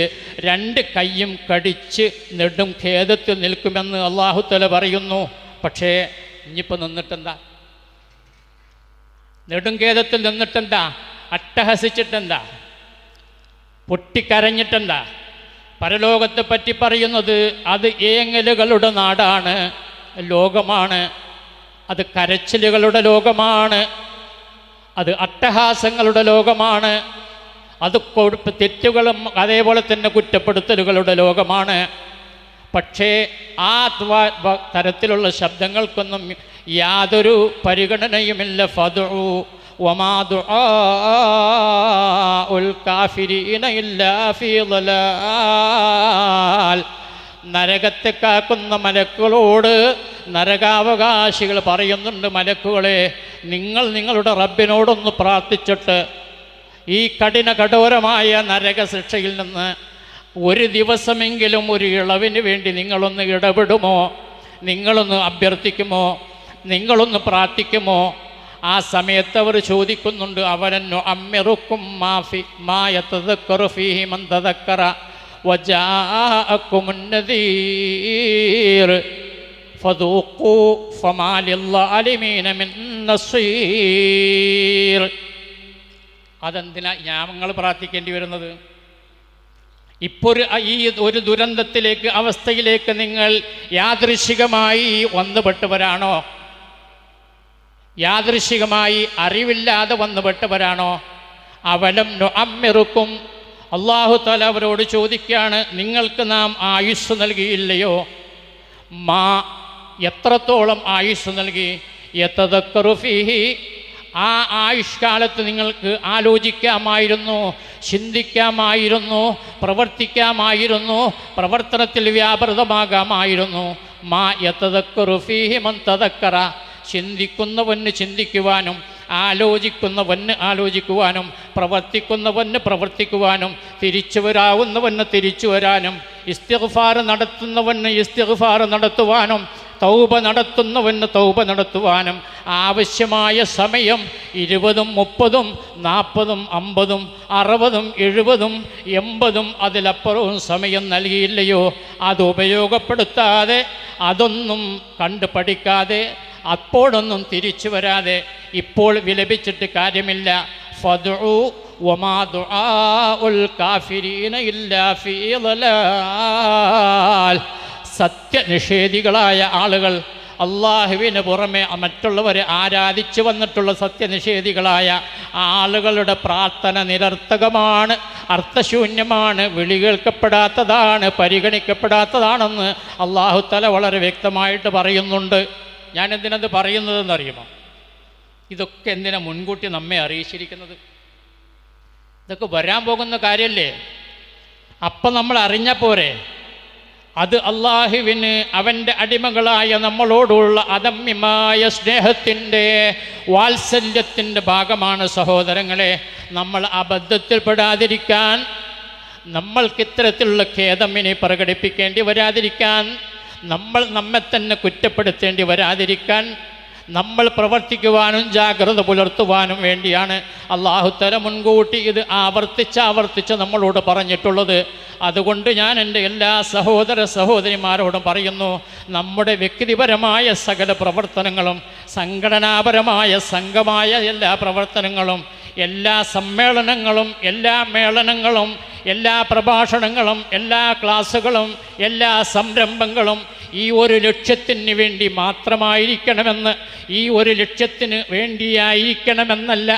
രണ്ട് കൈയും കടിച്ച് നെടും ഖേദത്തിൽ നിൽക്കുമെന്ന് അല്ലാഹു തആല പറയുന്നു. പക്ഷേ ഇനിയിപ്പോൾ നിന്നിട്ടെന്താ? നെടുംഖേദത്തിൽ നിന്നിട്ടെന്താ? അട്ടഹസിച്ചിട്ടെന്താ? പൊട്ടിക്കരഞ്ഞിട്ടെന്താ? പരലോകത്തെ പറ്റി പറയുന്നത് അത് ഏങ്ങലുകളുടെ നാടാണ്, ലോകമാണ്. അത് കരച്ചിലുകളുടെ ലോകമാണ്, അത് അട്ടഹാസങ്ങളുടെ ലോകമാണ്, അത് തെറ്റുകളും അതേപോലെ തന്നെ കുറ്റപ്പെടുത്തലുകളുടെ ലോകമാണ്. പക്ഷേ ആ തരത്തിലുള്ള ശബ്ദങ്ങൾക്കൊന്നും യാതൊരു പരിഗണനയുമില്ല. ഫദ്ഉ വമാ ദുആഉൽ കാഫിരീന ഇല്ലാ ഫീ ളലാൽ. നരകത്തെ കാക്കുന്ന മലക്കുകളോട് നരകാവകാശികൾ പറയുന്നുണ്ട്, മലക്കുകളെ, നിങ്ങൾ നിങ്ങളുടെ റബ്ബിനോടൊന്ന് പ്രാർത്ഥിച്ചിട്ട് ഈ കഠോരമായ നരകശിക്ഷയിൽ നിന്ന് ഒരു ദിവസമെങ്കിലും ഒരു ഇളവിന് വേണ്ടി നിങ്ങളൊന്ന് ഇടപെടുമോ? നിങ്ങളൊന്ന് അഭ്യർത്ഥിക്കുമോ? നിങ്ങളൊന്ന് പ്രാർത്ഥിക്കുമോ? ആ സമയത്ത് അവർ ചോദിക്കുന്നുണ്ട്, അവനന്നു അമ്മിറുക്കും മാ യതദക്കറു ഫീഹി മൻ തദക്കറ വജാഅകുമുൻ നദീർ ഫദൂഖൂ ഫമാ ലിൽളാലിമീന മിൻ നസീർ. അതെന്തിനാ ഞങ്ങൾ പ്രാർത്ഥിക്കേണ്ടി വരുന്നത്? ഇപ്പോൾ ഈ ഒരു ദുരന്തത്തിലേക്ക്, അവസ്ഥയിലേക്ക് നിങ്ങൾ യാദൃശ്ചികമായി വന്നുപെട്ടവരാണോ? യാദൃശ്ചികമായി അറിവില്ലാതെ വന്നുപെട്ടവരാണോ? അവലം നുഅമ്മിറുക്കും, അല്ലാഹു തആല അവരോട് ചോദിക്കുകയാണ്, നിങ്ങൾക്ക് നാം ആയുസ് നൽകിയില്ലയോ? മാ, എത്രത്തോളം ആയുസ് നൽകി? യതദക്കറു ഫീഹി, ആ ആയുഷ്കാലത്ത് നിങ്ങൾക്ക് ആലോചിക്കാമായിരുന്നു, ചിന്തിക്കാമായിരുന്നു, പ്രവർത്തിക്കാമായിരുന്നു, പ്രവർത്തനത്തിൽ വ്യാപൃതമാകാമായിരുന്നു. മാ യതദക്കറു ഫീഹി മൻ തദക്കറ, ചിന്തിക്കുന്നവന് ചിന്തിക്കുവാനും ആലോചിക്കുന്നവന് ആലോചിക്കുവാനും പ്രവർത്തിക്കുന്നവന് പ്രവർത്തിക്കുവാനും തിരിച്ചു വരാവുന്നവന് തിരിച്ചു വരാനും ഇസ്തിഗ്ഫാർ നടത്തുന്നവന് ഇസ്തിഗ്ഫാർ നടത്തുവാനും തൗബ നടത്തുന്നവന് തൗബ നടത്തുവാനും ആവശ്യമായ സമയം 20, 30, 40, 50, 60, 70, 80 അതിലപ്പുറവും സമയം നൽകിയില്ലയോ? അത് ഉപയോഗപ്പെടുത്താതെ, അതൊന്നും കണ്ടു പഠിക്കാതെ, അപ്പോഴൊന്നും തിരിച്ചു വരാതെ ഇപ്പോൾ വിലപിച്ചിട്ട് കാര്യമില്ല. ഫദ്ഉ വമാ ദുആഉൽ കാഫിരീന ഇല്ലാ ഫീ ളലാൽ. സത്യനിഷേധികളായ ആളുകൾ, അള്ളാഹുവിന് പുറമെ മറ്റുള്ളവരെ ആരാധിച്ചു വന്നിട്ടുള്ള സത്യനിഷേധികളായ ആളുകളുടെ പ്രാർത്ഥന നിരർത്ഥകമാണ്, അർത്ഥശൂന്യമാണ്, വിളി കേൾക്കപ്പെടാത്തതാണ്, പരിഗണിക്കപ്പെടാത്തതാണെന്ന് അല്ലാഹു തആല വളരെ വ്യക്തമായിട്ട് പറയുന്നുണ്ട്. ഞാൻ എന്തിനത് പറയുന്നതെന്നറിയുമോ? ഇതൊക്കെ എന്തിനാ മുൻകൂട്ടി നമ്മെ അറിയിച്ചിരിക്കുന്നത്? ഇതൊക്കെ വരാൻ പോകുന്ന കാര്യമല്ലേ? അപ്പം നമ്മൾ അറിഞ്ഞാൽ പോരെ? അത് അള്ളാഹുവിന് അവൻ്റെ അടിമകളായ നമ്മളോടുള്ള അദമ്യമായ സ്നേഹത്തിൻ്റെ, വാത്സല്യത്തിൻ്റെ ഭാഗമാണ് സഹോദരങ്ങളെ. നമ്മൾ അബദ്ധത്തിൽപ്പെടാതിരിക്കാൻ, നമ്മൾക്കിത്തരത്തിലുള്ള ഖേദമിനെ പ്രകടിപ്പിക്കേണ്ടി വരാതിരിക്കാൻ, നമ്മൾ നമ്മെ തന്നെ കുറ്റപ്പെടുത്തേണ്ടി വരാതിരിക്കാൻ, നമ്മൾ പ്രവർത്തിക്കുവാനും ജാഗ്രത പുലർത്തുവാനും വേണ്ടിയാണ് അല്ലാഹു തആല മുൻകൂട്ടി ഇത് ആവർത്തിച്ച് നമ്മളോട് പറഞ്ഞിട്ടുള്ളത്. അതുകൊണ്ട് ഞാൻ എൻ്റെ എല്ലാ സഹോദര സഹോദരിമാരോടും പറയുന്നു, നമ്മുടെ വ്യക്തിപരമായ സകല പ്രവർത്തനങ്ങളും, സംഘടനാപരമായ സംഘമായ എല്ലാ പ്രവർത്തനങ്ങളും, എല്ലാ സമ്മേളനങ്ങളും, എല്ലാ മേളനങ്ങളും, എല്ലാ പ്രഭാഷണങ്ങളും, എല്ലാ ക്ലാസ്സുകളും, എല്ലാ സംരംഭങ്ങളും, ഈ ഒരു ലക്ഷ്യത്തിന് വേണ്ടി മാത്രമായിരിക്കണമെന്ന്, ഈ ഒരു ലക്ഷ്യത്തിന് വേണ്ടിയായിരിക്കണമെന്നല്ല,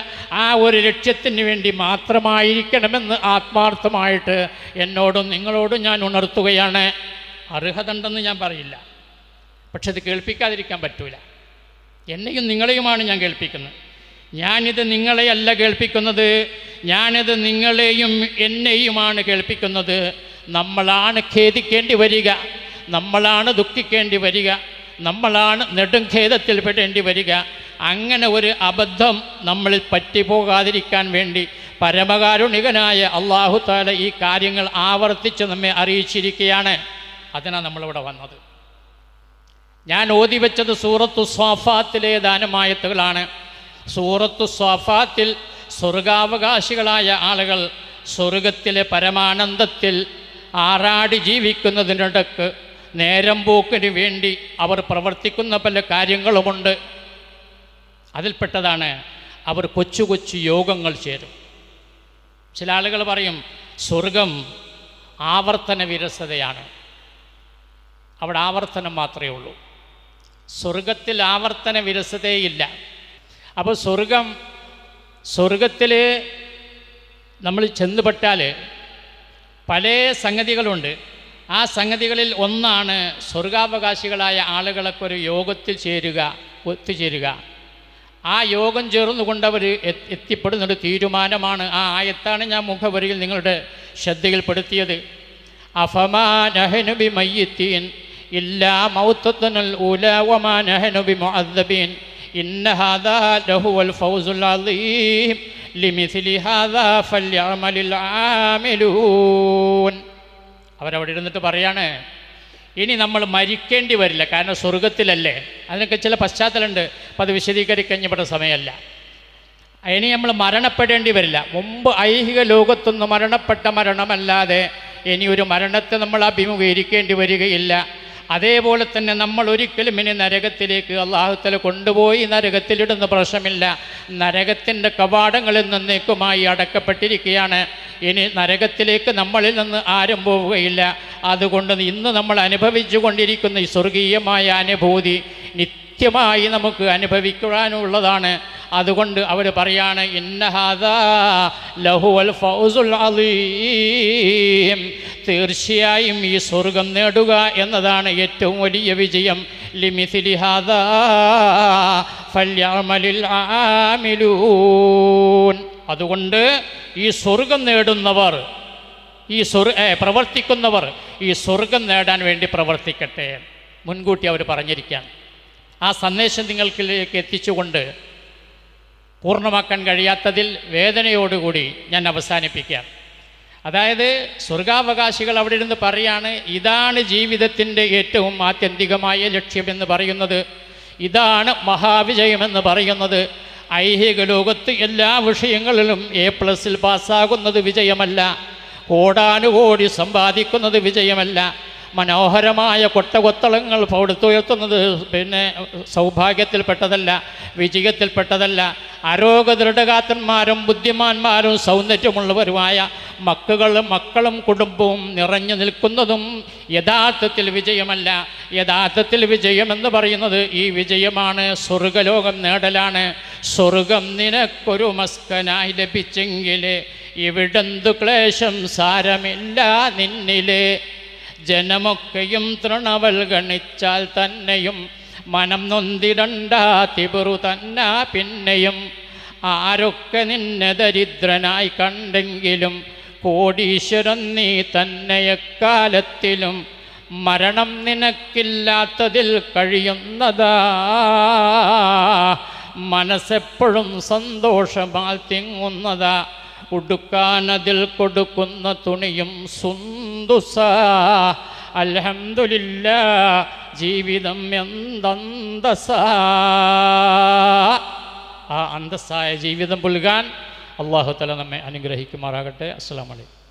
ആ ഒരു ലക്ഷ്യത്തിന് വേണ്ടി മാത്രമായിരിക്കണമെന്ന് ആത്മാർത്ഥമായിട്ട് എന്നോടും നിങ്ങളോടും ഞാൻ ഉണർത്തുകയാണ്. അർഹത ഉണ്ടെന്ന് ഞാൻ പറയില്ല, പക്ഷെ ഇത് കേൾപ്പിക്കാതിരിക്കാൻ പറ്റൂല. എന്നെയും നിങ്ങളെയുമാണ് ഞാൻ കേൾപ്പിക്കുന്നത്. ഞാനിത് നിങ്ങളെയല്ല കേൾപ്പിക്കുന്നത്, ഞാനിത് നിങ്ങളെയും എന്നെയുമാണ് കേൾപ്പിക്കുന്നത്. നമ്മളാണ് ഖേദിക്കേണ്ടി വരിക, നമ്മളാണ് ദുഃഖിക്കേണ്ടി വരിക, നമ്മളാണ് നെടുംഖേദത്തിൽ പെടേണ്ടി വരിക. അങ്ങനെ ഒരു അബദ്ധം നമ്മളിൽ പറ്റിപ്പോകാതിരിക്കാൻ വേണ്ടി പരമകാരുണികനായ അല്ലാഹു തആല ഈ കാര്യങ്ങൾ ആവർത്തിച്ച് നമ്മെ അറിയിച്ചിരിക്കുകയാണ്. അതിനാണ് നമ്മളിവിടെ വന്നത്. ഞാൻ ഓതി വെച്ചത് സൂറത്തു സ്വാഫാത്തിലെ ദാനമായത്തുകളാണ്. സൂറത്തു സ്വാഫാത്തിൽ സ്വർഗാവകാശികളായ ആളുകൾ സ്വർഗത്തിലെ പരമാനന്ദത്തിൽ ആറാടി ജീവിക്കുന്നതിനിടക്ക് നേരം പോക്കിന് വേണ്ടി അവർ പ്രവർത്തിക്കുന്ന പല കാര്യങ്ങളുമുണ്ട്. അതിൽപ്പെട്ടതാണ് അവർ കൊച്ചു കൊച്ചു യോഗങ്ങൾ ചേരും. ചില ആളുകൾ പറയും സ്വർഗം ആവർത്തന വിരസതയാണ്, അവിടെ ആവർത്തനം മാത്രമേ ഉള്ളൂ, സ്വർഗത്തിൽ ആവർത്തന വിരസതയില്ല. അപ്പോൾ സ്വർഗത്തിൽ നമ്മൾ ചെന്നുപെട്ടാൽ പല സംഗതികളുണ്ട്. ആ സംഗതികളിൽ ഒന്നാണ് സ്വർഗാവകാശികളായ ആളുകളൊക്കെ ഒരു യോഗത്തിൽ ഒത്തുചേരുക. ആ യോഗം ചേർന്നുകൊണ്ടവർ എത്തിപ്പെടുന്നൊരു തീരുമാനമാണ്. ആ ആയത്താണ് ഞാൻ മുഖവരിയിൽ നിങ്ങളുടെ ശ്രദ്ധയിൽപ്പെടുത്തിയത്. അഫമാ നഹ്നു ബിമയ്യിത്തീൻ ഇല്ലാ മൗതത്തുൽ ഊലാ വമാ നഹ്നു ബിമുഅദ്ദബീൻ ഇന്ന ഹാദാ ലഹുവൽ ഫൗസുൽ അളീം ലിമിസ്ലി ഹാദാ ഫല്യഅമലിൽ ആമിലൂൻ. അവരവിടെ ഇരുന്നിട്ട് പറയാണ്, ഇനി നമ്മൾ മരിക്കേണ്ടി വരില്ല, കാരണം സ്വർഗത്തിലല്ലേ. അതിനൊക്കെ ചില പശ്ചാത്തലമുണ്ട്, അപ്പം അത് വിശദീകരിക്കഴിഞ്ഞപ്പെട്ട സമയമല്ല. ഇനി നമ്മൾ മരണപ്പെടേണ്ടി വരില്ല. മുമ്പ് ഐഹിക ലോകത്തൊന്ന് മരണപ്പെട്ട മരണമല്ലാതെ ഇനി ഒരു മരണത്തെ നമ്മൾ അഭിമുഖീകരിക്കേണ്ടി വരികയില്ല. അതേപോലെ തന്നെ നമ്മൾ ഒരിക്കലും ഇനി നരകത്തിലേക്ക് അല്ലാഹു തആല കൊണ്ടുപോയി നരകത്തിലിടുന്ന പ്രശ്നമില്ല. നരകത്തിൻ്റെ കവാടങ്ങളിൽ നിന്നേക്കുമായി അടക്കപ്പെട്ടിരിക്കുകയാണ്. ഇനി നരകത്തിലേക്ക് നമ്മളിൽ നിന്ന് ആരും പോവുകയില്ല. അതുകൊണ്ട് ഇന്ന് നമ്മൾ അനുഭവിച്ചു കൊണ്ടിരിക്കുന്ന ഈ സ്വർഗീയമായ അനുഭൂതി നിത്യമായി നമുക്ക് അനുഭവിക്കുവാനുള്ളതാണ്. അതുകൊണ്ട് അവർ പറയാണ്, ഇന്ന ഹാദാ ലഹുവൽ ഫൗസുൽ അളീം, തീർച്ചയായും ഈ സ്വർഗം നേടുക എന്നതാണ് ഏറ്റവും വലിയ വിജയം. ലിമിസ്ലി ഹാദാ ഫല്യഅമലിൽ ആമിലൂൻ. അതുകൊണ്ട് ഈ സ്വർഗം നേടുന്നവർ, പ്രവർത്തിക്കുന്നവർ ഈ സ്വർഗം നേടാൻ വേണ്ടി പ്രവർത്തിക്കട്ടെ. മുൻകൂട്ടി അവർ പറഞ്ഞിരിക്കുകയാണ്. ആ സന്ദേശം നിങ്ങൾക്കിലേക്ക് എത്തിച്ചുകൊണ്ട് പൂർണ്ണമാക്കാൻ കഴിയാത്തതിൽ വേദനയോടുകൂടി ഞാൻ അവസാനിപ്പിക്കുകയാണ്. അതായത് സ്വർഗാവകാശികൾ അവിടെ ഇരുന്ന് പറയാണ്, ഇതാണ് ജീവിതത്തിൻ്റെ ഏറ്റവും ആത്യന്തികമായ ലക്ഷ്യമെന്ന് പറയുന്നത്, ഇതാണ് മഹാവിജയമെന്ന് പറയുന്നത്. ഐഹിക ലോകത്ത് എല്ലാ വിഷയങ്ങളിലും A+ പാസ്സാകുന്നത് വിജയമല്ല, കോടാനുകോടി സമ്പാദിക്കുന്നത് വിജയമല്ല, മനോഹരമായ കൊട്ടകൊത്തളങ്ങൾ പൗടുത്തുയർത്തുന്നത് സൗഭാഗ്യത്തിൽപ്പെട്ടതല്ല, വിജയത്തിൽപ്പെട്ടതല്ല. ആരോഗ്യദൃഢഗാത്രന്മാരും ബുദ്ധിമാന്മാരും സൗന്ദര്യമുള്ളവരുമായ മക്കളും കുടുംബവും നിറഞ്ഞു നിൽക്കുന്നതും യഥാർത്ഥത്തിൽ വിജയമല്ല. യഥാർത്ഥത്തിൽ വിജയമെന്ന് പറയുന്നത് ഈ വിജയമാണ്, സ്വർഗലോകം നേടലാണ്. സ്വർഗം നിനക്കൊരു മസ്കനായി ലഭിച്ചെങ്കിൽ ഇവിടെന്തു ക്ലേശം സാരമില്ല നിന്നിലെ. ജനമൊക്കെയും തൃണവൽ ഗണിച്ചാൽ തന്നെയും മനം നൊന്തിടണ്ടാ തിബറു തന്ന പിന്നെയും. ആരൊക്കെ നിന്നെ ദരിദ്രനായി കണ്ടെങ്കിലും കോടീശ്വരൻ നീ തന്നെ എക്കാലത്തിലും. മരണം നിനക്കില്ലാത്തതിൽ കഴിയുന്നതാ, മനസ്സെപ്പോഴും സന്തോഷമാൽ തിങ്ങുന്നതാ. ഉടുക്കാനതിൽ കൊടുക്കുന്ന തുണിയും സുന്ദുസ. അൽഹംദുലില്ലാ, ജീവിതം എന്തന്തസ. ആ അന്തസ്സായ ജീവിതം പുൽകാൻ അല്ലാഹു തആല നമ്മെ അനുഗ്രഹിക്കുമാറാകട്ടെ. അസ്സലാമു അലൈക്കും.